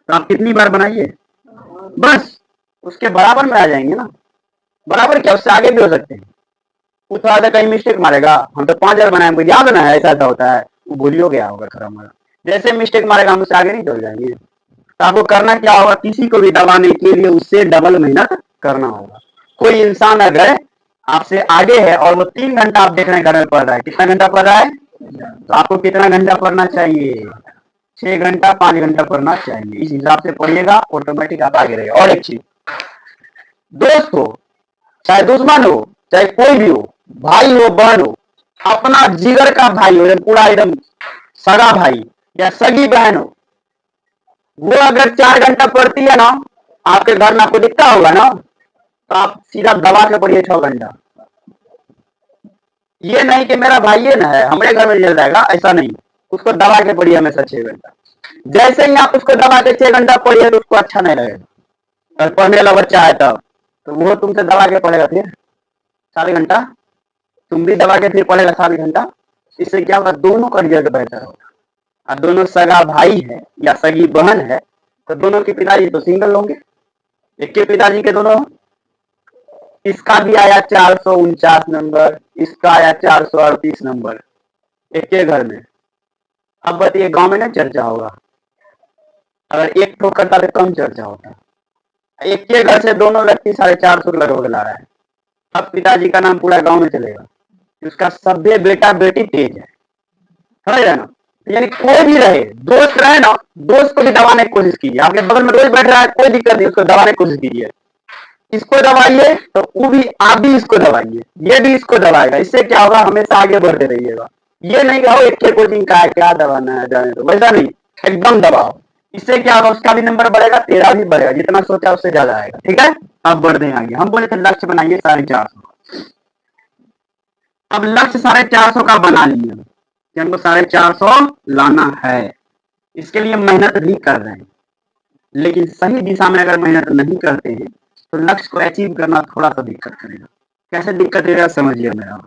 तो आप कितनी बार बनाइए, बस उसके बराबर में आ जाएंगे ना। बराबर क्या, उससे आगे भी हो सकते हैं। वो थोड़ा सा कहीं मिस्टेक मारेगा, हम तो 5 बार बनाए, मुझे याद ना है ऐसा ऐसा होता है, वो भूल ही हो गया होगा खरा मरा, जैसे मिस्टेक मारेगा हम उससे आगे नहीं चल जाएंगे। तो आपको करना क्या होगा, किसी को भी दबाने के लिए उससे डबल मेहनत करना होगा। कोई इंसान अगर आपसे आगे है और वो 3 घंटा आप देख रहे हैं घर में पढ़ रहा है, कितना घंटा पढ़ रहा है, तो आपको कितना घंटा पढ़ना चाहिए, 6 घंटा 5 घंटा पढ़ना चाहिए। इस हिसाब से पढ़िएगा, ऑटोमेटिक आप आगे रहेगा। और एक चीज, दोस्त हो चाहे दुश्मन हो चाहे कोई भी हो, भाई हो बहन हो, अपना जिगर का भाई हो, पूरा एकदम सगा भाई या सगी बहन हो, वो अगर 4 घंटा पढ़ती है ना, आपके घर में आपको दिखता होगा ना, तो आप सीधा दबा के पढ़िए 6 घंटा। ये नहीं कि मेरा भाई है ना है हमारे घर में चल जाएगा, ऐसा नहीं, उसको दबा के पढ़िए हमेशा 6 घंटा। जैसे ही आप उसको दबा के 6 घंटा पढ़िए तो उसको अच्छा नहीं लगेगा, और पढ़ने वाला बच्चा है तब तो वो तुमसे दबा के पढ़ेगा, फिर 7 घंटा तुम भी दबा के फिर पढ़ेगा 7 घंटा। इससे क्या होगा, दोनों का रिजल्ट बेहतर होगा। और दोनों सगा भाई है या सगी बहन है, तो दोनों के पिताजी तो सिंगल होंगे, एक के पिताजी के दोनों, इसका भी आया 449 नंबर, इसका आया 438 नंबर, एक के घर में। अब बताइए गांव में ना चर्चा होगा, अगर एक ठोक करता तो कम चर्चा होता, एक के घर से दोनों व्यक्ति 450 लगभग ला रहा है। अब पिताजी का नाम पूरा गांव में चलेगा, उसका सभ्य बेटा बेटी तेज है, समझ रहे ना। यानी कोई भी रहे, दोस्त रहे ना, दोस्त को भी दबाने की कोशिश कीजिए। आपके बगल में रोज बैठ रहा है, कोई दिक्कत नहीं, उसको दबाने की कोशिश कीजिए। इसको दबाइए तो वो भी, आप भी इसको दबाइए, ये भी इसको दबाएगा। इससे क्या होगा, हमेशा आगे बढ़ते रहिएगा। ये नहीं कहो एक कोचिंग का है, क्या दबाना है जाने तो, वैसा नहीं, एकदम दबाओ। इससे क्या होगा, उसका भी नंबर बढ़ेगा, तेरा भी बढ़ेगा, जितना सोचा उससे ज्यादा आएगा। ठीक है, अब बढ़ते हैं आगे। हम बोले थे लक्ष्य बनाइए 450। अब लक्ष्य 450 का बना लिया कि हमको 450 लाना है, इसके लिए मेहनत भी कर रहे हैं, लेकिन सही दिशा में अगर मेहनत नहीं करते हैं तो लक्ष्य को अचीव करना थोड़ा सा दिक्कत करेगा। कैसे दिक्कत करेगा समझिए मेरा।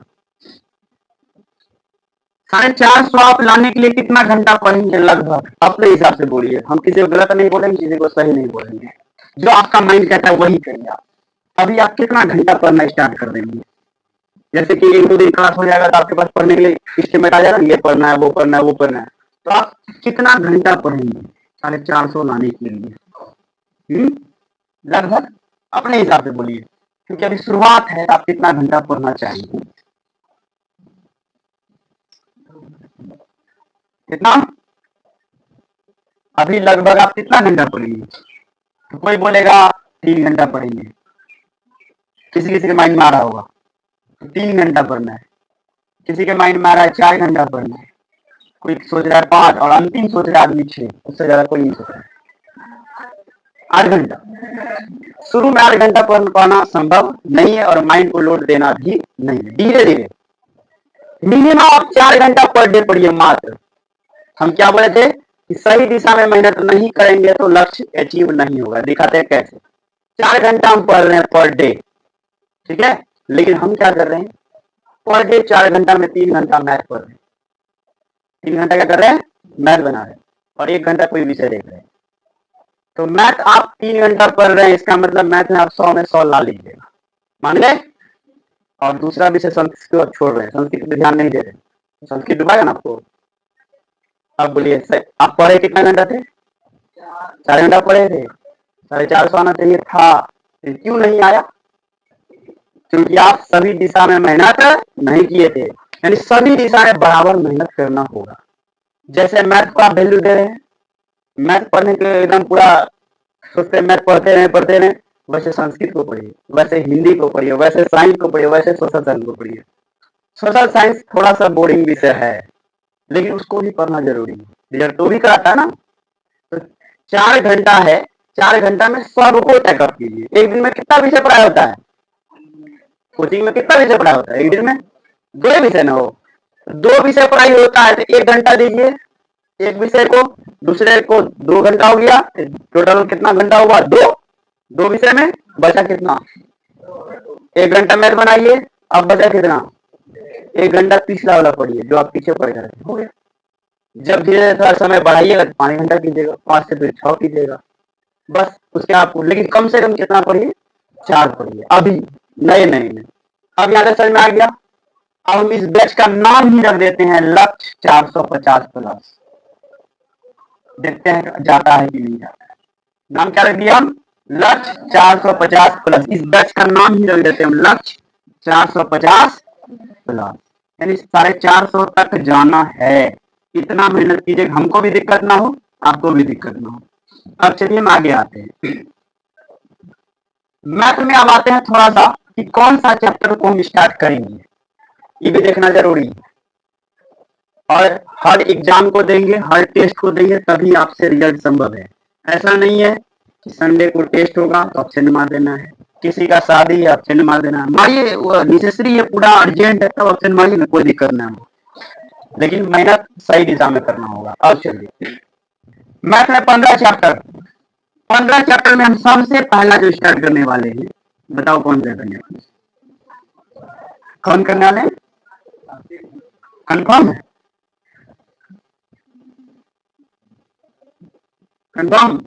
450 आप लाने के लिए कितना घंटा पढ़ेंगे लगभग, अपने हिसाब से बोलिए, हम किसी को गलत नहीं बोलेंगे, किसी को सही नहीं बोलेंगे, जो आपका माइंड कहता है वही करिए आप। अभी आप कितना घंटा पढ़ना स्टार्ट कर देंगे, जैसे कि 1-2 दिन क्लास हो जाएगा तो आपके पास पढ़ने के लिए एस्टिमेट आ जाएगा, ये पढ़ना है वो पढ़ना है वो पढ़ना है, तो आप कितना घंटा पढ़ेंगे 450 लाने के लिए, लगभग अपने हिसाब से बोलिए, क्योंकि अभी शुरुआत है। आप कितना घंटा पढ़ना चाहिए, कितना, अभी लगभग आप कितना घंटा पढ़ेंगे। तो कोई बोलेगा 3 घंटा पढ़ेंगे, किसी किसी के माइंड में आ रहा होगा तो 3 घंटा पढ़ना है, किसी के माइंड में आ रहा है 4 घंटा पढ़ना है, कोई सोच रहा है 5, और अंतिम सोच रहा है आदमी 6, उससे ज्यादा कोई नहीं सोच रहा है। 8 घंटा, शुरू में 8 घंटा पढ़ पाना संभव नहीं है, और माइंड को लोड देना भी नहीं है। धीरे धीरे मिनिमम आप 4 घंटा पर डे पढ़िए मात्र। हम क्या बोले थे कि सही दिशा में मेहनत नहीं करेंगे तो लक्ष्य अचीव नहीं होगा। दिखाते हैं कैसे, 4 घंटा हम पढ़ रहे हैं पर डे, ठीक है, लेकिन हम क्या कर रहे हैं, पर डे 4 घंटा में 3 घंटा मैथ पढ़ रहे हैं, 3 घंटा क्या कर रहे हैं, मैथ बना रहे हैं, और 1 घंटा कोई विषय देख रहे हैं। तो मैथ आप 3 घंटा पढ़ रहे हैं, इसका मतलब मैथ में आप 100 में 100 ला लीजिएगा, मान गए। और दूसरा विषय संस्कृत को छोड़ रहे हैं, संस्कृत पे ध्यान नहीं दे रहे, संस्कृत डुबाएगा ना आपको। अब बोलिए आप पढ़े कितना घंटा थे, 4 घंटा पढ़े थे, 450 आना चाहिए था, फिर क्यों नहीं आया? क्योंकि आप सभी दिशा में मेहनत नहीं किए थे। यानी सभी दिशा में बराबर मेहनत करना होगा। जैसे मैथ को आप वैल्यू दे रहे हैं, मैथ पढ़ने के एकदम पूरा सोचते हैं मैथ पढ़ते रहे, वैसे संस्कृत को पढ़िए, वैसे हिंदी को पढ़िए, वैसे साइंस को पढ़िए, वैसे सोशल साइंस को पढ़िए। सोशल साइंस थोड़ा सा बोरिंग विषय है, लेकिन उसको भी पढ़ना जरूरी है, रिजल्ट तो भी कराता है ना। तो 4 घंटा है, 4 घंटा में सबको टैकअप कीजिए। एक दिन में कितना विषय पढ़ाया होता है? कोचिंग में कितना विषय पढ़ाया होता है? एक दिन में 2 विषय ना हो, 2 विषय पढ़ाई होता है तो 1 घंटा दीजिए एक विषय को, दूसरे को 2 घंटा हो गया, टोटल कितना घंटा हुआ? 2 विषय में बचा कितना? 1 घंटा मैथ बनाइए, अब बचा कितना? 1 घंटा तीसरा वाला पढ़िए जो आप पीछे पढ़ रहे हो गया। जब धीरे धीरे थोड़ा समय बढ़ाइएगा तो 5 घंटा कीजिएगा, 5 से फिर 6 कीजिएगा, बस उसके आपको। लेकिन कम से कम कितना पढ़िए? 4 पढ़िए अभी, नए नए में। अब यहाँ तक समझ में आ गया। अब हम इस बैच का नाम ही रख देते हैं लक्ष्य 450 प्लस। देखते हैं जाता है कि नहीं जाता है। नाम क्या रख दिया हम? लक्ष्य 450 प्लस। इस बैच का नाम ही रख देते हैं हम लक्ष्य 450 प्लस। यानी 450 तक जाना है। इतना मेहनत कीजिए, हमको भी दिक्कत ना हो, आपको भी दिक्कत ना हो। अब चलिए हम आगे आते हैं। मैथ में अब आते हैं थोड़ा सा कि कौन सा चैप्टर को हम स्टार्ट करेंगे, ये भी देखना जरूरी है। और हर एग्जाम को देंगे, हर टेस्ट को देंगे, तभी आपसे रिजल्ट संभव है। ऐसा नहीं है कि संडे को टेस्ट होगा तो ऑप्शन मार देना है, किसी का शादी है ऑप्शन मार देना है। मारिए, वो नेसेसरी है, पूरा अर्जेंट है तब ऑप्शन मारिए ना, कोई दिक्कत ना हो, लेकिन मेहनत सही दिशा में करना होगा। अब चलिए मैथ में 15 चैप्टर, 15 चैप्टर में हम सबसे पहला जो स्टार्ट करने वाले हैं, बताओ कौन सा करने वाले? कौन करने वाले? कंफर्म है? कंफर्म?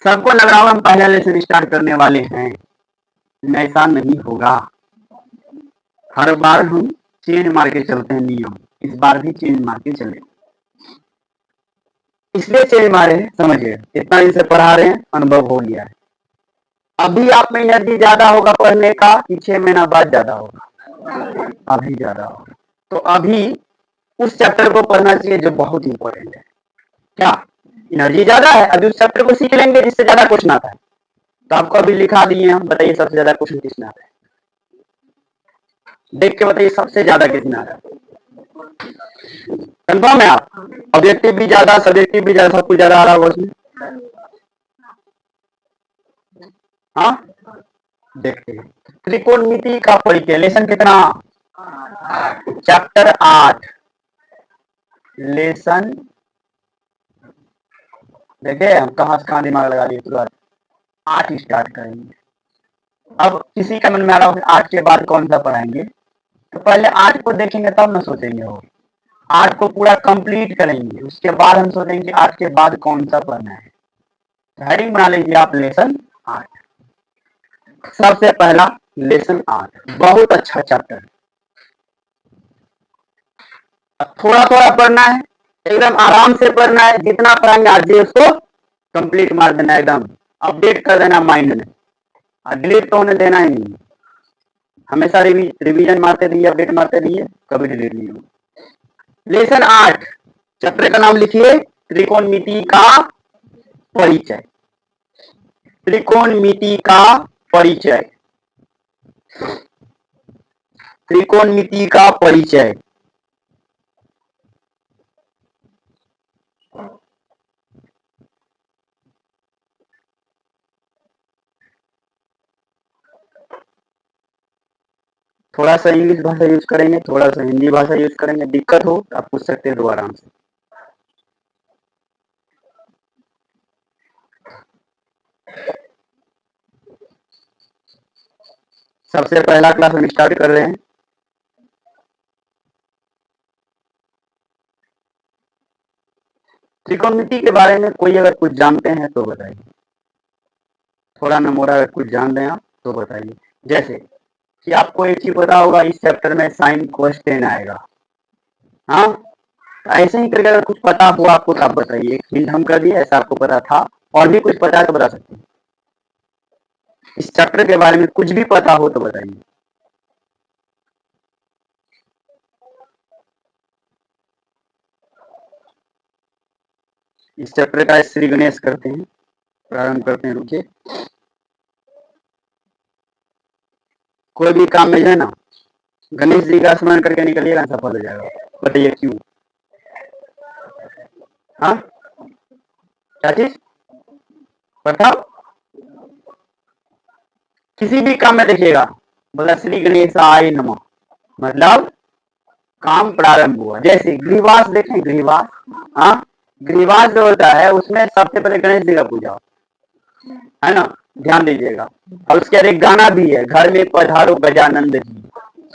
सबको लग रहा होगा हम पहला लेसन स्टार्ट करने वाले हैं, ऐसा नहीं होगा। हर बार हम चेंज मार के चलते हैं नियम, इस बार भी चेंज मार के चले। इसलिए चेंज मारे हैं, समझिए इतना दिन से पढ़ा रहे हैं, अनुभव हो गया है। अभी आप में एनर्जी ज्यादा होगा पढ़ने का कि 6 महीना बाद ज्यादा होगा? अभी ज्यादा होगा। तो अभी उस चैप्टर को पढ़ना चाहिए जो बहुत इंपॉर्टेंट है। क्या एनर्जी ज्यादा है? अभी उस चैप्टर को सीख लेंगे जिससे ज्यादा क्वेश्चन आता है। तो आपको अभी लिखा दिए हम, बताइए सबसे ज्यादा क्वेश्चन किसमें आता है? देख के बताइए सबसे ज्यादा किसमें आता है? कंफर्म है आप? ऑब्जेक्टिव भी ज्यादा, सब्जेक्टिव भी ज्यादा, सब कुछ ज्यादा आ रहा होगा उसमें। हाँ, देखते हैं। त्रिकोणमिति का परिचय, लेसन कितना? Chapter 8, lesson. देखे हम कहाँ से कहाँ दिमाग लगा दिए तुरंत। 8 स्टार्ट करेंगे। अब किसी का मन में आ रहा हो 8 के बाद कौन सा पढ़ाएंगे, तो पहले 8 को देखेंगे तब ना सोचेंगे। हो 8 को पूरा कंप्लीट करेंगे, उसके बाद हम सोचेंगे 8 के बाद कौन सा पढ़ना है। हेडिंग बना लीजिए आप, लेसन 8। सबसे पहला लेसन 8 बहुत अच्छा चैप्टर है। थोड़ा थोड़ा पढ़ना है, एकदम आराम से पढ़ना है। जितना पढ़ाएंगे आज उसको कंप्लीट मार देना, एकदम अपडेट कर देना माइंड में, डिलीट तो होने देना ही नहीं। हमेशा रिवीजन मारते रहिए, अपडेट मारते रहिए, कभी डिलीट नहीं हो। लेसन 8, चैप्टर का नाम लिखिए त्रिकोणमिति का परिचय। त्रिकोणमिति का परिचय, त्रिकोणमिति का परिचय। थोड़ा सा इंग्लिश भाषा यूज करेंगे, थोड़ा सा हिंदी भाषा यूज करेंगे, दिक्कत हो तो आप पूछ सकते हैं दोबारा से। सबसे पहला क्लास हम स्टार्ट कर रहे हैं। त्रिकोणमिति के बारे में कोई अगर कुछ जानते हैं तो बताइए, थोड़ा न मोड़ा अगर कुछ जान रहे हैं आप तो बताइए। जैसे कि आपको एक चीज पता होगा, इस चैप्टर में साइन कोस टेन आएगा। हाँ, ऐसे ही करके अगर कुछ पता हो आपको तो आप बताइए, हिंट हम कर दिए, ऐसा आपको पता था और भी कुछ पता है तो बता सकते हैं। इस चैप्टर के बारे में कुछ भी पता हो तो बताइए। इस चैप्टर का श्री गणेश करते हैं, प्रारंभ करते हैं। रुकिए, कोई भी काम में जो है ना गणेश जी का स्मरण करके निकलिएगा, सफल हो जाएगा। बताइए क्यों? हाँ, क्या चीज बताओ? किसी भी काम में देखिएगा, बोला श्री गणेशाय नमः, मतलब काम प्रारंभ हुआ। जैसे गृहवास देखें, गृहवास, हाँ, गृहवास जो होता है उसमें सबसे पहले गणेश जी का पूजा, है ना, ध्यान दीजिएगा। और उसके बाद एक गाना भी है, घर में पधारो गजानंद जी,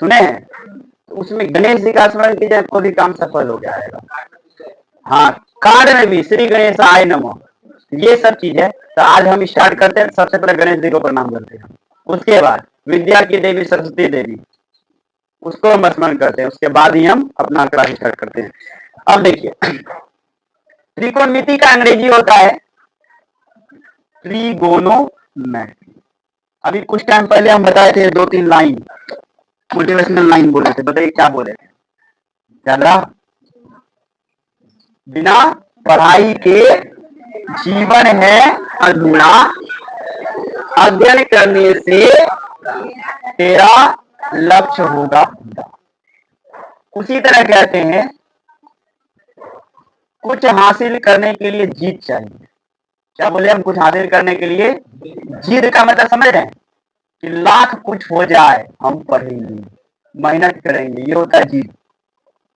सुने हैं? तो उसमें गणेश जी का स्मरण कीजिए, कोई भी काम सफल हो जाएगा। हाँ, कार्य में भी श्री गणेश आय नमः, ये सब चीज है। तो आज हम स्टार्ट करते हैं, सबसे पहले गणेश जी को प्रणाम करते हैं, उसके बाद विद्या की देवी सरस्वती देवी, उसको हम स्मरण करते हैं, उसके बाद ही हम अपना क्लास स्टार्ट करते हैं। अब देखिए, त्रिकोणमिति का अंग्रेजी होता है ट्रिगोनोमेट्री। अभी कुछ टाइम पहले हम बताए थे, 2-3 लाइन मोटिवेशनल लाइन बोले थे, बताइए क्या बोले थे? ज्यादा बिना पढ़ाई के जीवन है अधूरा, अध्ययन करने से तेरा लक्ष्य होगा। उसी तरह कहते हैं, कुछ हासिल करने के लिए जीत चाहिए। क्या बोले हम? कुछ हासिल करने के लिए जीत का मतलब समझ रहे हैं कि लाख कुछ हो जाए हम पढ़ेंगे, मेहनत करेंगे, ये होता है जीत।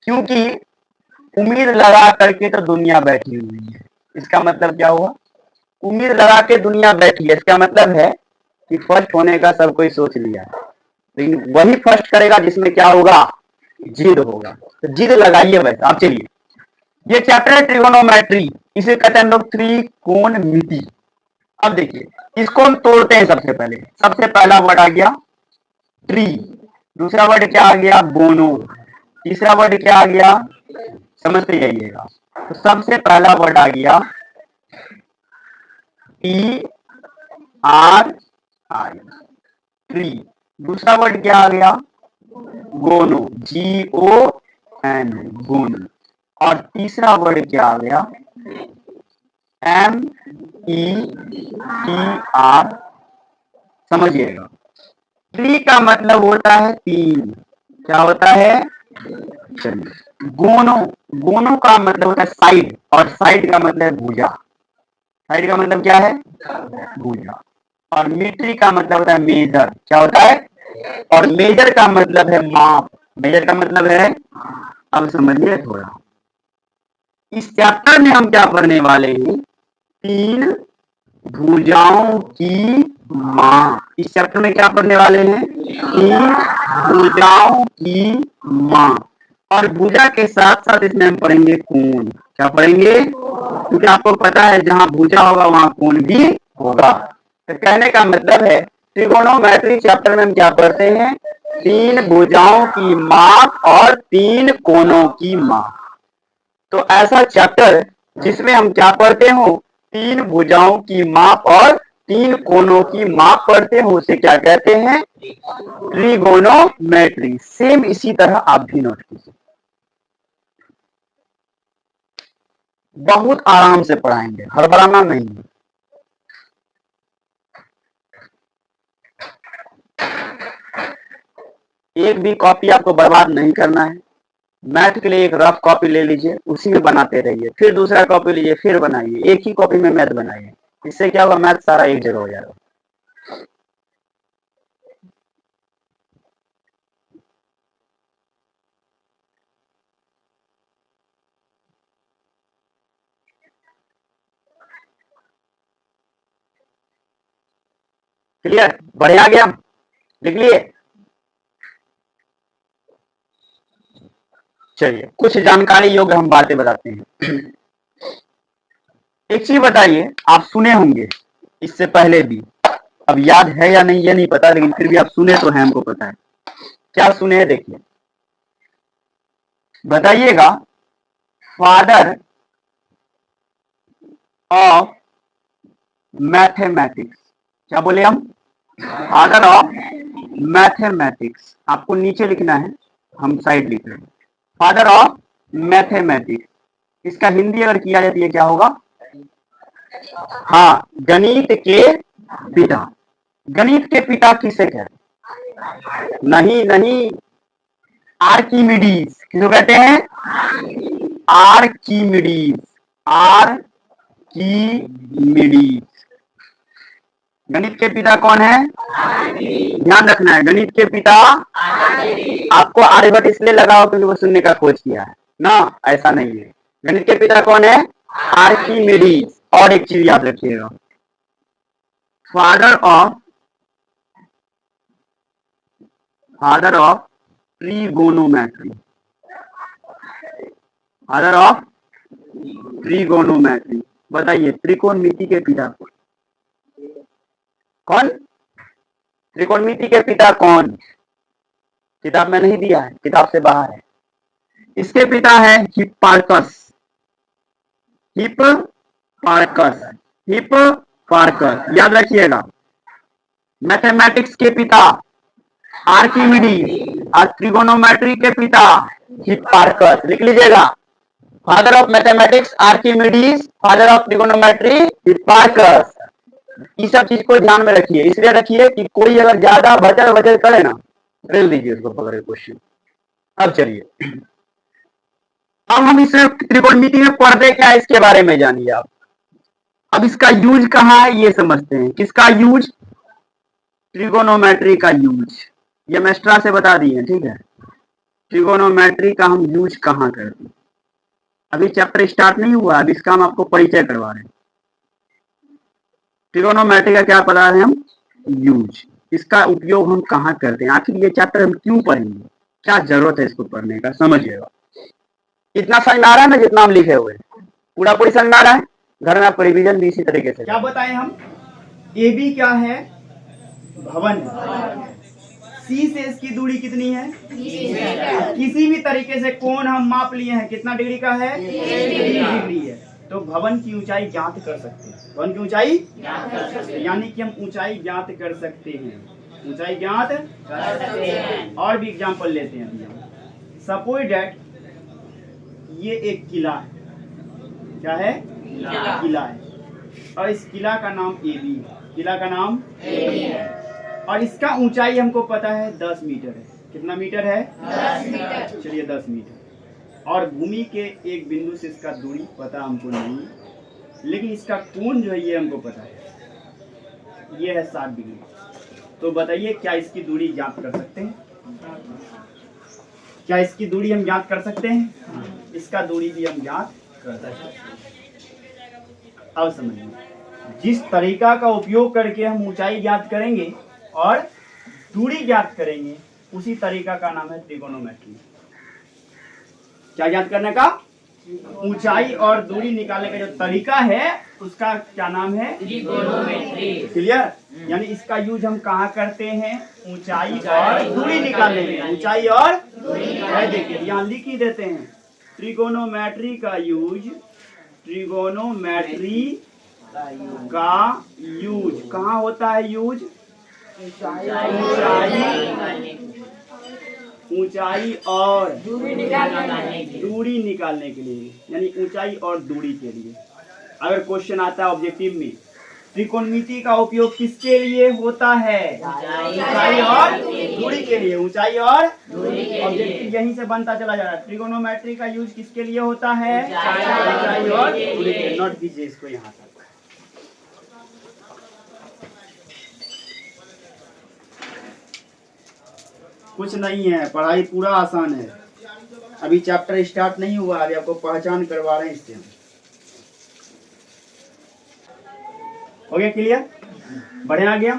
क्योंकि उम्मीद लगा करके तो दुनिया बैठी हुई है। इसका मतलब क्या हुआ? उम्मीद लगा के दुनिया बैठी है, इसका मतलब है कि फर्स्ट होने का सब कोई सोच लिया है, लेकिन वही फर्स्ट करेगा जिसमें क्या होगा? जिद होगा। तो जिद लगाइए। वैसे आप चलिए, ये चैप्टर है ट्रिगोनोमेट्री, इसे कहते हैं लोग त्रिकोणमिति। अब देखिए, इसको हम तोड़ते हैं। सबसे पहले, सबसे पहला वर्ड आ गया ट्री, दूसरा वर्ड क्या आ गया? गोनो, तीसरा वर्ड क्या आ गया? समझते जाइएगा। तो सबसे पहला वर्ड आ गया टी आर आई, ट्री। दूसरा वर्ड क्या आ गया? गोनो, GON, गोनो। और तीसरा वर्ड क्या आ गया? METR, समझिएगा। ट्री का मतलब होता है तीन, क्या होता है? चलिए, गोनो, गोनो का मतलब होता है साइड, और साइड का मतलब है भुजा। साइड का मतलब क्या है? भुजा। और मीट्री का मतलब होता है मेजर, क्या होता है? और मेजर का मतलब है माप, मेजर का मतलब है। अब समझिए थोड़ा, इस चैप्टर में हम क्या पढ़ने वाले हैं? तीन भुजाओं की मां। इस चैप्टर में क्या पढ़ने वाले हैं? तीन भुजाओं की मां। और भुजा के साथ साथ इसमें हम पढ़ेंगे कोण। क्या पढ़ेंगे? क्योंकि आपको पता है जहां भुजा होगा वहां कोण भी होगा। तो कहने का मतलब है, त्रिकोणोमेट्री चैप्टर में हम क्या पढ़ते हैं? तीन भुजाओं की माप और तीन कोणों की माप। तो ऐसा चैप्टर जिसमें हम क्या पढ़ते हो? तीन भुजाओं की माप और तीन कोणों की माप पढ़ते हो, उसे क्या कहते हैं? ट्रिगोनोमेट्री। सेम इसी तरह आप भी नोट कीजिए, बहुत आराम से पढ़ाएंगे, हड़बड़ाना नहीं। एक भी कॉपी आपको बर्बाद नहीं करना है। मैथ के लिए एक रफ कॉपी ले लीजिए, उसी में बनाते रहिए, फिर दूसरा कॉपी लीजिए, फिर बनाइए, एक ही कॉपी में मैथ बनाइए। इससे क्या होगा? मैथ सारा एक जगह हो जाएगा। क्लियर? बढ़िया गया, लिख लिए? चलिए, कुछ जानकारी योग्य हम बातें बताते हैं। एक चीज बताइए, आप सुने होंगे इससे पहले भी, अब याद है या नहीं ये नहीं पता, लेकिन फिर भी आप सुने तो है, हमको पता है। क्या सुने हैं? देखिए, बताइएगा। Father of mathematics. क्या बोले हम? Father of mathematics. आपको नीचे लिखना है, हम साइड लिख रहे हैं। फादर ऑफ मैथमेटिक्स, इसका हिंदी अगर किया जाए तो ये क्या होगा? हाँ, गणित के पिता। गणित के पिता किसे कहते हैं? नहीं नहीं, आर्किमिडीज। किसको कहते हैं? आर्किमिडीज। आर्किमिडीज। गणित के पिता कौन है? ध्यान रखना है, गणित के पिता। आपको आर्यभट्ट इसलिए लगाओ क्योंकि वो शून्य का खोज किया है ना, ऐसा नहीं है। गणित के पिता कौन है? आर्किमिडीज। और एक चीज याद रखिएगा, father of trigonometry. Father of trigonometry. बताइए, त्रिकोणमिति के पिता कौन? त्रिकोणमिति के पिता कौन? किताब में नहीं दिया है, किताब से बाहर है। इसके पिता है हिप्पार्कस। हिप्पार्कस याद रखिएगा। मैथमेटिक्स के पिता आर्किमिडीज और ट्रिगोनोमेट्री के पिता हिप्पार्कस। लिख लीजिएगा, father of mathematics Archimedes, father of trigonometry Hipparchus. ये सब चीज को ध्यान में रखिए, इसलिए रखिए कि कोई अगर ज्यादा भचर करे ना, रेल दीजिए उसको पकड़ के क्वेश्चन। अब चलिए, अब हम इस त्रिकोणमिति में पढ़ते क्या है इसके बारे में जानिए आप। अब इसका यूज कहाँ है ये समझते हैं। किसका यूज? ट्रिगोनोमेट्री का यूज। ये हम एक्स्ट्रा से बता दिए, ठीक है। ट्रिगोनोमेट्री का हम यूज कहाँ करते हैं? अभी चैप्टर स्टार्ट नहीं हुआ, अभी इसका हम आपको परिचय करवा रहे हैं। ट्रिगोनोमेट्री का क्या पढ़ा रहे हैं हम? यूज। इसका उपयोग हम कहाँ करते हैं, आखिर ये चैप्टर हम क्यों पढ़ेंगे, क्या जरूरत है इसको पढ़ने का, समझिएगा। इतना समझ में आ रहा है ना जितना हम लिखे हुए, पूरा पूरी समझ में आ रहा है? घर में आपको रिवीजन भी इसी तरीके से। क्या बताएं हम? ए बी क्या है? भवन। सी से इसकी दूरी कितनी है? किसी भी तरीके से कोण हम माप लिए हैं, कितना डिग्री का है? 30 डिग्री है। तो भवन की ऊंचाई ज्ञात कर सकते हैं। भवन की ऊंचाई ज्ञात कर सकते हैं, यानी कि हम ऊंचाई ज्ञात कर सकते हैं। ऊंचाई ज्ञात कर सकते हैं। और भी एग्जांपल लेते हैं अभी हम। सपोज दैट ये एक किला है। क्या है? किला है। और इस किला का नाम एबी है। किला का नाम एबी है। और इसका ऊंचाई हमको पता है 10 मीटर है। कितना मीटर है? 10 मीटर। चलिए 10 मीटर। और भूमि के एक बिंदु से इसका दूरी पता हमको नहीं, लेकिन इसका कोण जो है ये हमको पता है, ये है 60 डिग्री। तो बताइए, क्या इसकी दूरी ज्ञात कर सकते हैं? क्या इसकी दूरी हम ज्ञात कर सकते हैं? इसका दूरी भी हम ज्ञात कर सकते हैं। अब समझिए, जिस तरीका का उपयोग करके हम ऊंचाई ज्ञात करेंगे और दूरी ज्ञात करेंगे, उसी तरीका का नाम है ट्रिगोनोमेट्री। क्या ज्ञात करने का? ऊंचाई और दूरी निकालने का जो तरीका है उसका क्या नाम है? ट्रिगोनोमेट्री। क्लियर? यानी इसका यूज हम कहाँ करते हैं? ऊंचाई और दूरी निकालने में। ऊंचाई और दूरी, देखिए यहाँ लिख ही देते हैं। ट्रिगोनोमेट्री का यूज, ट्रिगोनोमेट्री का यूज कहाँ होता है? यूज ऊंचाई और दूरी निकालने के लिए, यानी ऊंचाई और दूरी के लिए। अगर क्वेश्चन आता है ऑब्जेक्टिव में, त्रिकोणमिति का उपयोग किसके लिए होता है? ऊंचाई और दूरी के लिए। ऊंचाई और ऑब्जेक्टिव यहीं से बनता चला जा रहा है। ट्रिगोनोमेट्री का यूज किसके लिए होता है? ऊंचाई और दूरी के लिए। नोट कीजिए इसको यहाँ तक। कुछ नहीं है, पढ़ाई पूरा आसान है। अभी चैप्टर स्टार्ट नहीं हुआ, अभी आपको पहचान करवा रहे हैं इससे हम। हो गया क्लियर? बढ़े आ गया?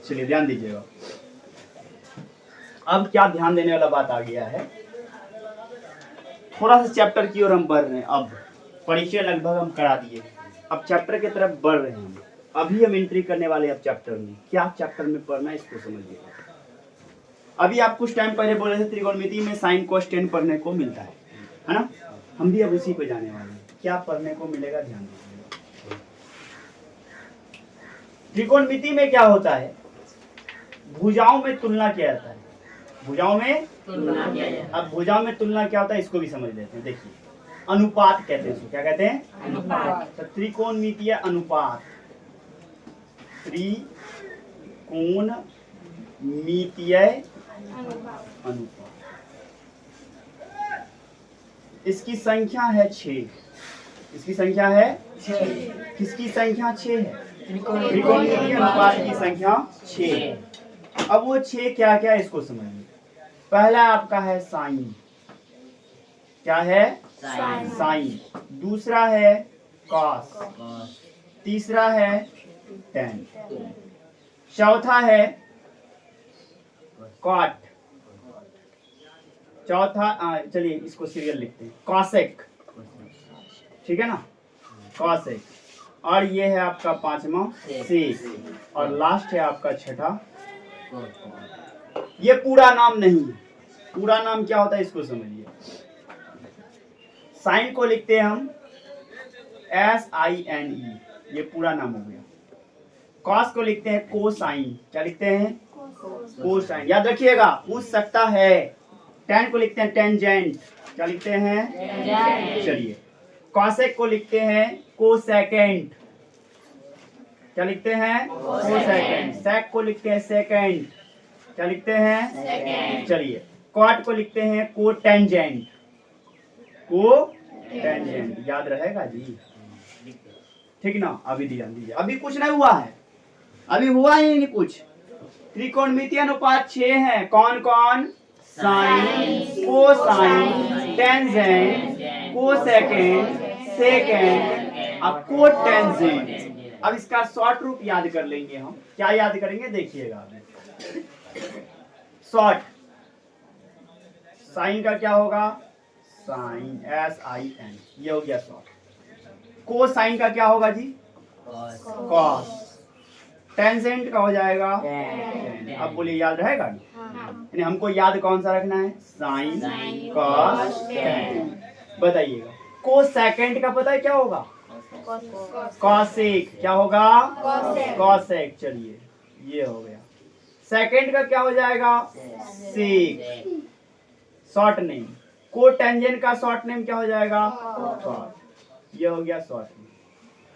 चलिए ध्यान दीजिएगा। अब क्या ध्यान देने वाला बात आ गया है, थोड़ा सा चैप्टर की ओर हम बढ़ रहे हैं। अब परिचय लगभग हम करा दिए, अब चैप्टर की तरफ बढ़ रहे हैं। अभी हम एंट्री करने वाले हैं अब चैप्टर में। क्या चैप्टर में पढ़ना है इसको समझिएगा। अभी आप कुछ टाइम पहले बोले थे त्रिकोणमिति में साइन कोस टेन पढ़ने को मिलता है ना? हम भी अब उसी पे जाने वाले हैं। क्या पढ़ने को मिलेगा ध्यान दीजिएगा। त्रिकोणमिति में क्या होता है, भुजाओं में तुलना किया जाता है। भुजाओं में तुलना किया जाता है। अब भुजाओं में तुलना क्या होता है इसको भी समझ लेते हैं। देखिए अनुपात कहते हैं इसको, क्या कहते हैं, अनुपात। तो त्रिकोणमितीय अनुपात, त्रिकोणमितीय अनुपात, इसकी संख्या है 6। इसकी संख्या है 6। किसकी संख्या 6 है, त्रिकोणमितीय अनुपात की संख्या 6। अब वो 6 क्या क्या इसको समझिए। पहला आपका है साइन, क्या है, साइन। दूसरा है कॉस, तीसरा है टेन, चौथा है कॉट, चौथा चलिए इसको सीरियल लिखते हैं, कॉसेक, ठीक है ना, कॉसेक। और ये है आपका पांचवा सेक, और लास्ट है आपका छठा। ये पूरा नाम नहीं है, पूरा नाम क्या होता है इसको समझिए। साइन को लिखते हैं हम SINE, ये पूरा नाम हो गया। कॉस को लिखते हैं कोसाइन, क्या लिखते हैं, कोसाइन, याद रखिएगा, पूछ सकता है। टेन को लिखते हैं टेंजेंट, क्या लिखते हैं, चलिए। कॉसेक को लिखते हैं कोसेकेंट, क्या लिखते हैं, कोसेकेंट। सेक को लिखते हैं सेकेंड, क्या लिखते हैं, चलिए। कॉट को लिखते हैं कोटेंजेंट, कोटेंजेंट, याद रहेगा जी, ठीक ना। अभी ध्यान दीजिए, अभी कुछ नहीं हुआ है, अभी हुआ ही नहीं कुछ। त्रिकोणमितीय अनुपात 6 है, कौन कौन, sine, cosine, tangent, cosecant, secant और कोटेंजेंट। अब इसका शॉर्ट रूप याद कर लेंगे हम। क्या याद करेंगे देखिएगा अभी। शॉर्ट साइन का क्या होगा, साइन, SIN, ये हो गया शॉर्ट। कोसाइन का क्या होगा जी, कॉस। टेंजेंट का हो जाएगा tan। अब बोलिए याद रहेगा, यानी हमको याद कौन सा रखना है, साइन, कॉस, tan। बताइएगा कोसेकेंड का पता है क्या होगा, कॉसेक, क्या होगा, कॉसेक, चलिए ये हो गया। सेकेंड का क्या हो जाएगा, सेक, शॉर्ट नेम। कोटेंजेंट का शॉर्ट नेम क्या हो जाएगा, कॉट, ये हो गया शॉर्ट नेम।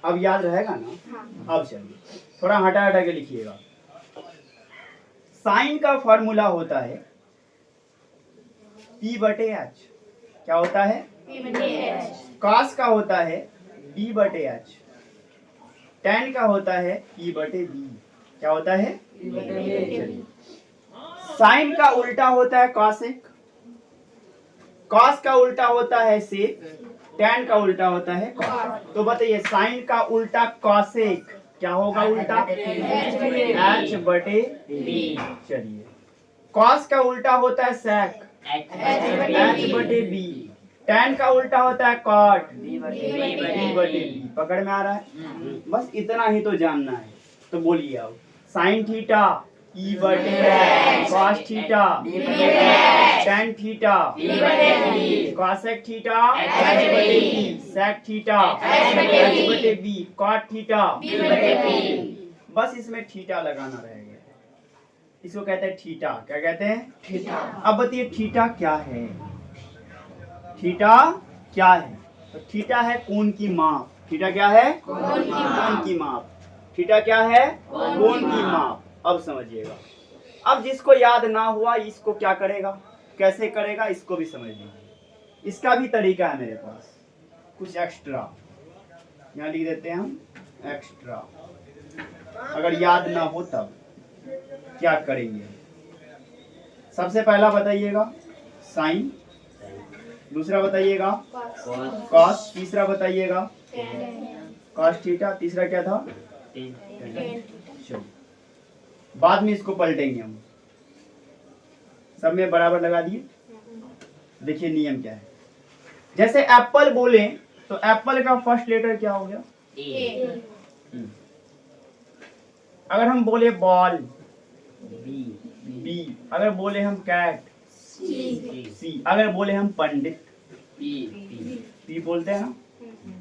अब याद रहेगा ना। अब चलिए थोड़ा हटा हटा के लिखिएगा। साइन का फॉर्मूला होता है P/H, क्या होता है, कॉस का होता है D/H, टेन का होता है P/B, क्या होता है, चलिए। साइन का उल्टा होता है कॉसेक, कॉस का उल्टा होता है सेक, टेन का उल्टा होता है कॉट। तो बताइए साइन का उल्टा कॉसेक क्या होगा, उल्टा H/B, चलिए। कॉस का उल्टा होता है सेक, H/B, टेन का उल्टा होता है कॉट, D/B। पकड़ में आ रहा है, बस इतना ही तो जानना है। तो बोलिए अब, sine theta E/H, cos theta tan theta, cosec theta H/B, sec theta H/B, cot theta, बस इसमें थीटा लगाना रह गया। इसको कहते हैं थीटा, क्या कहते हैं, थीटा। अब बताइए थीटा क्या है, थीटा क्या है, तो थीटा है कोण की माप। थीटा क्या है, कोण की माप। थीटा क्या है, कोण की माप। अब समझिएगा। अब जिसको याद ना हुआ इसको क्या करेगा, कैसे करेगा, इसको भी समझ लीजिए। इसका भी तरीका है मेरे पास, कुछ एक्स्ट्रा यहाँ लिख देते हैं हम, एक्स्ट्रा। अगर याद ना हो तब क्या करेंगे, सबसे पहला बताइएगा साइन, दूसरा बताइएगा कॉस, तीसरा बताइएगा कॉस थीटा, तीसरा क्या था, चलो बाद में इसको पलटेंगे हम। सब में बराबर लगा दिए। देखिए नियम क्या है, जैसे एप्पल बोले तो एप्पल का फर्स्ट लेटर क्या हो गया, ए। अगर हम बोले बॉल, बी। अगर बोले हम कैट, सी। अगर बोले हम पंडित, पी बोलते हैं ना।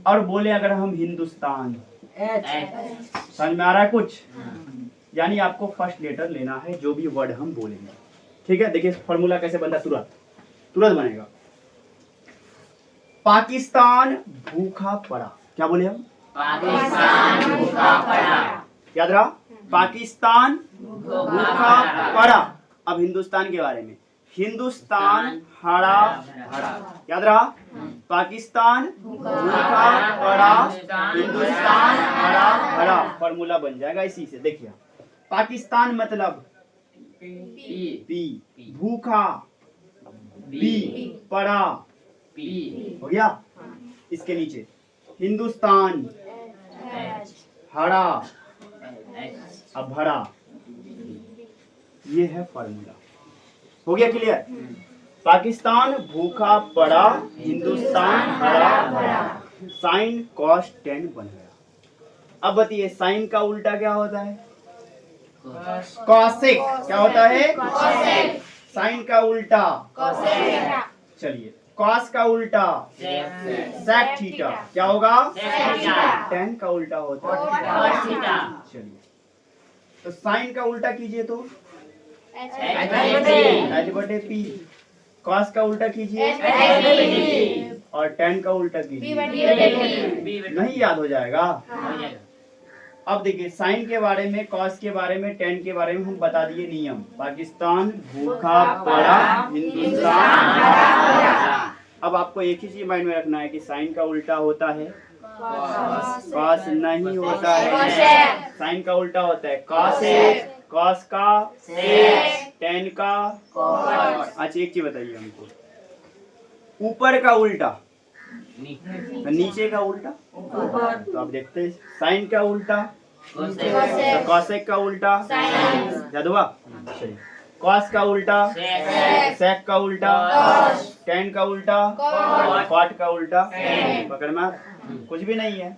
और बोले अगर हम हिंदुस्तान, समझ में आ रहा है कुछ? यानी आपको फर्स्ट लेटर लेना है जो भी वर्ड हम बोलेंगे, ठीक है। देखिए फॉर्मूला कैसे बनता है, तुरंत बनेगा। पाकिस्तान भूखा पड़ा, क्या बोले हम? पाकिस्तान भूखा पड़ा। याद रहा, पाकिस्तान भूखा पड़ा। अब हिंदुस्तान के बारे में, हिंदुस्तान हरा भरा, याद रहा, पाकिस्तान भूखा पड़ा, हिंदुस्तान हरा भरा। फॉर्मूला बन जाएगा इसी से। देखिए पाकिस्तान मतलब पी, भूखा बी, पड़ा हो गया। इसके नीचे हिंदुस्तान हरा, अब भरा, ये है फॉर्मूला। हो गया क्लियर? पाकिस्तान भूखा पड़ा, हिंदुस्तान हरा भरा। साइन कॉस 10 बन गया। अब बताइए साइन का उल्टा क्या होता है? कॉसेक। क्या होता है? साइन का उल्टा चलिए, कॉस का उल्टा सेक थीटा, क्या होगा? टेन का उल्टा होता है। चलिए तो साइन का उल्टा कीजिए तो एच बटे पी, कॉस का उल्टा कीजिए और टेन का उल्टा कीजिए। नहीं याद हो जाएगा? अब देखिए साइन के बारे में, कॉस के बारे में, टेन के बारे में हम बता दिए नियम। पाकिस्तान भूखा पड़ा, हिंदुस्तान हरा भरा। अब आपको एक ही चीज माइंड में रखना है कि साइन का उल्टा होता है कॉस, नहीं होता है। साइन का उल्टा होता है कॉसेक, कॉस का सेक, टेन का कॉस। अच्छा एक चीज बताइए हमको, ऊपर का उल्टा नीचे का उल्टा, तो आप देखते हैं साइन का उल्टा कॉसेक का उल्टा याद हुआ? चलिए कॉस का उल्टा सेक का उल्टा, टेन का उल्टा, कॉट का उल्टा। पकड़ में कुछ भी नहीं है,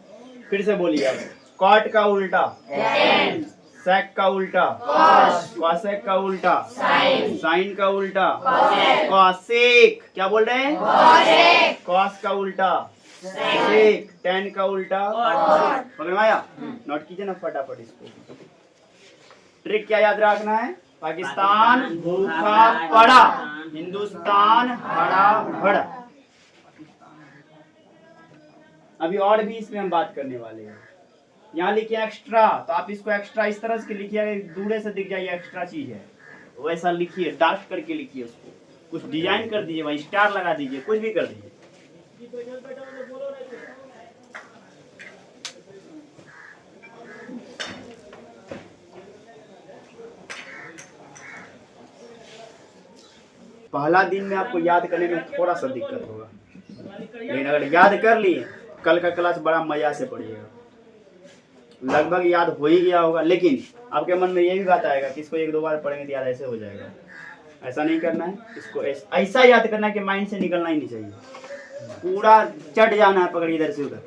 फिर से बोलिए आप। कॉट का उल्टा सेक का उल्टा, कॉसेक का उल्टा, साइन का उल्टा कॉसेक, क्या बोल रहे हैं? कॉस का उल्टा सेक, टेन का उल्टा। पकड़ में आया? नोट कीजिए ना फटाफट इसको। ट्रिक क्या याद रखना है? पाकिस्तान भूखा पड़ा, हिंदुस्तान हरा भरा। अभी और भी इसमें हम बात करने वाले हैं। यहाँ लिखिए एक्स्ट्रा, तो आप इसको एक्स्ट्रा इस तरह से लिखिए, दूरे से दिख जाए ये एक्स्ट्रा चीज है, वैसा लिखिए, डार्क करके लिखिए उसको, कुछ डिजाइन कर दीजिए, वही स्टार लगा दीजिए, कुछ भी कर दीजिए। पहला दिन में आपको याद करने में थोड़ा सा दिक्कत होगा, लेकिन अगर याद कर लिए कल का क्लास बड़ा मजा से पढ़िएगा। लगभग याद हो ही गया होगा, लेकिन आपके मन में ये भी बात आएगा कि इसको एक दो बार पढ़ेंगे तो याद ऐसे हो जाएगा। ऐसा नहीं करना है, इसको ऐसा याद करना है कि माइंड से निकलना ही नहीं चाहिए, पूरा चट जाना है, पकड़िए इधर से उधर।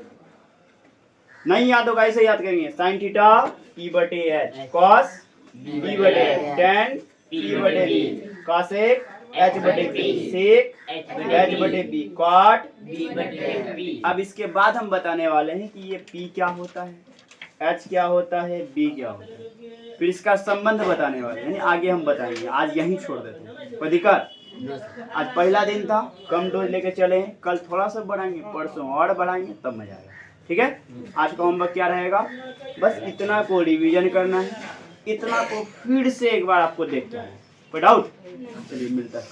नहीं याद होगा ऐसे याद करेंगे, साइन थीटा पी बटे एच, कॉस बी बटे एच, टेन पी बटे बी, कॉसेक एच बटे पी, सेक एच बटे पी, कॉट बी बटे पी। अब इसके बाद हम बताने वाले हैं कि ये पी क्या होता है, एच क्या होता है, बी क्या होता है, फिर इसका संबंध बताने वाले हैं, आगे हम बताएंगे। आज यहीं छोड़ देते हैं, कोई दिक्कत? आज पहला दिन था, कम डोज लेके चले, कल थोड़ा सा बढ़ाएंगे, परसों और बढ़ाएंगे, तब मजा आएगा। ठीक है, आज का होमवर्क क्या रहेगा? बस इतना को रिवीजन करना है, इतना को फिर से एक बार आपको देखना है। कोई डाउट? चलिए मिलता है।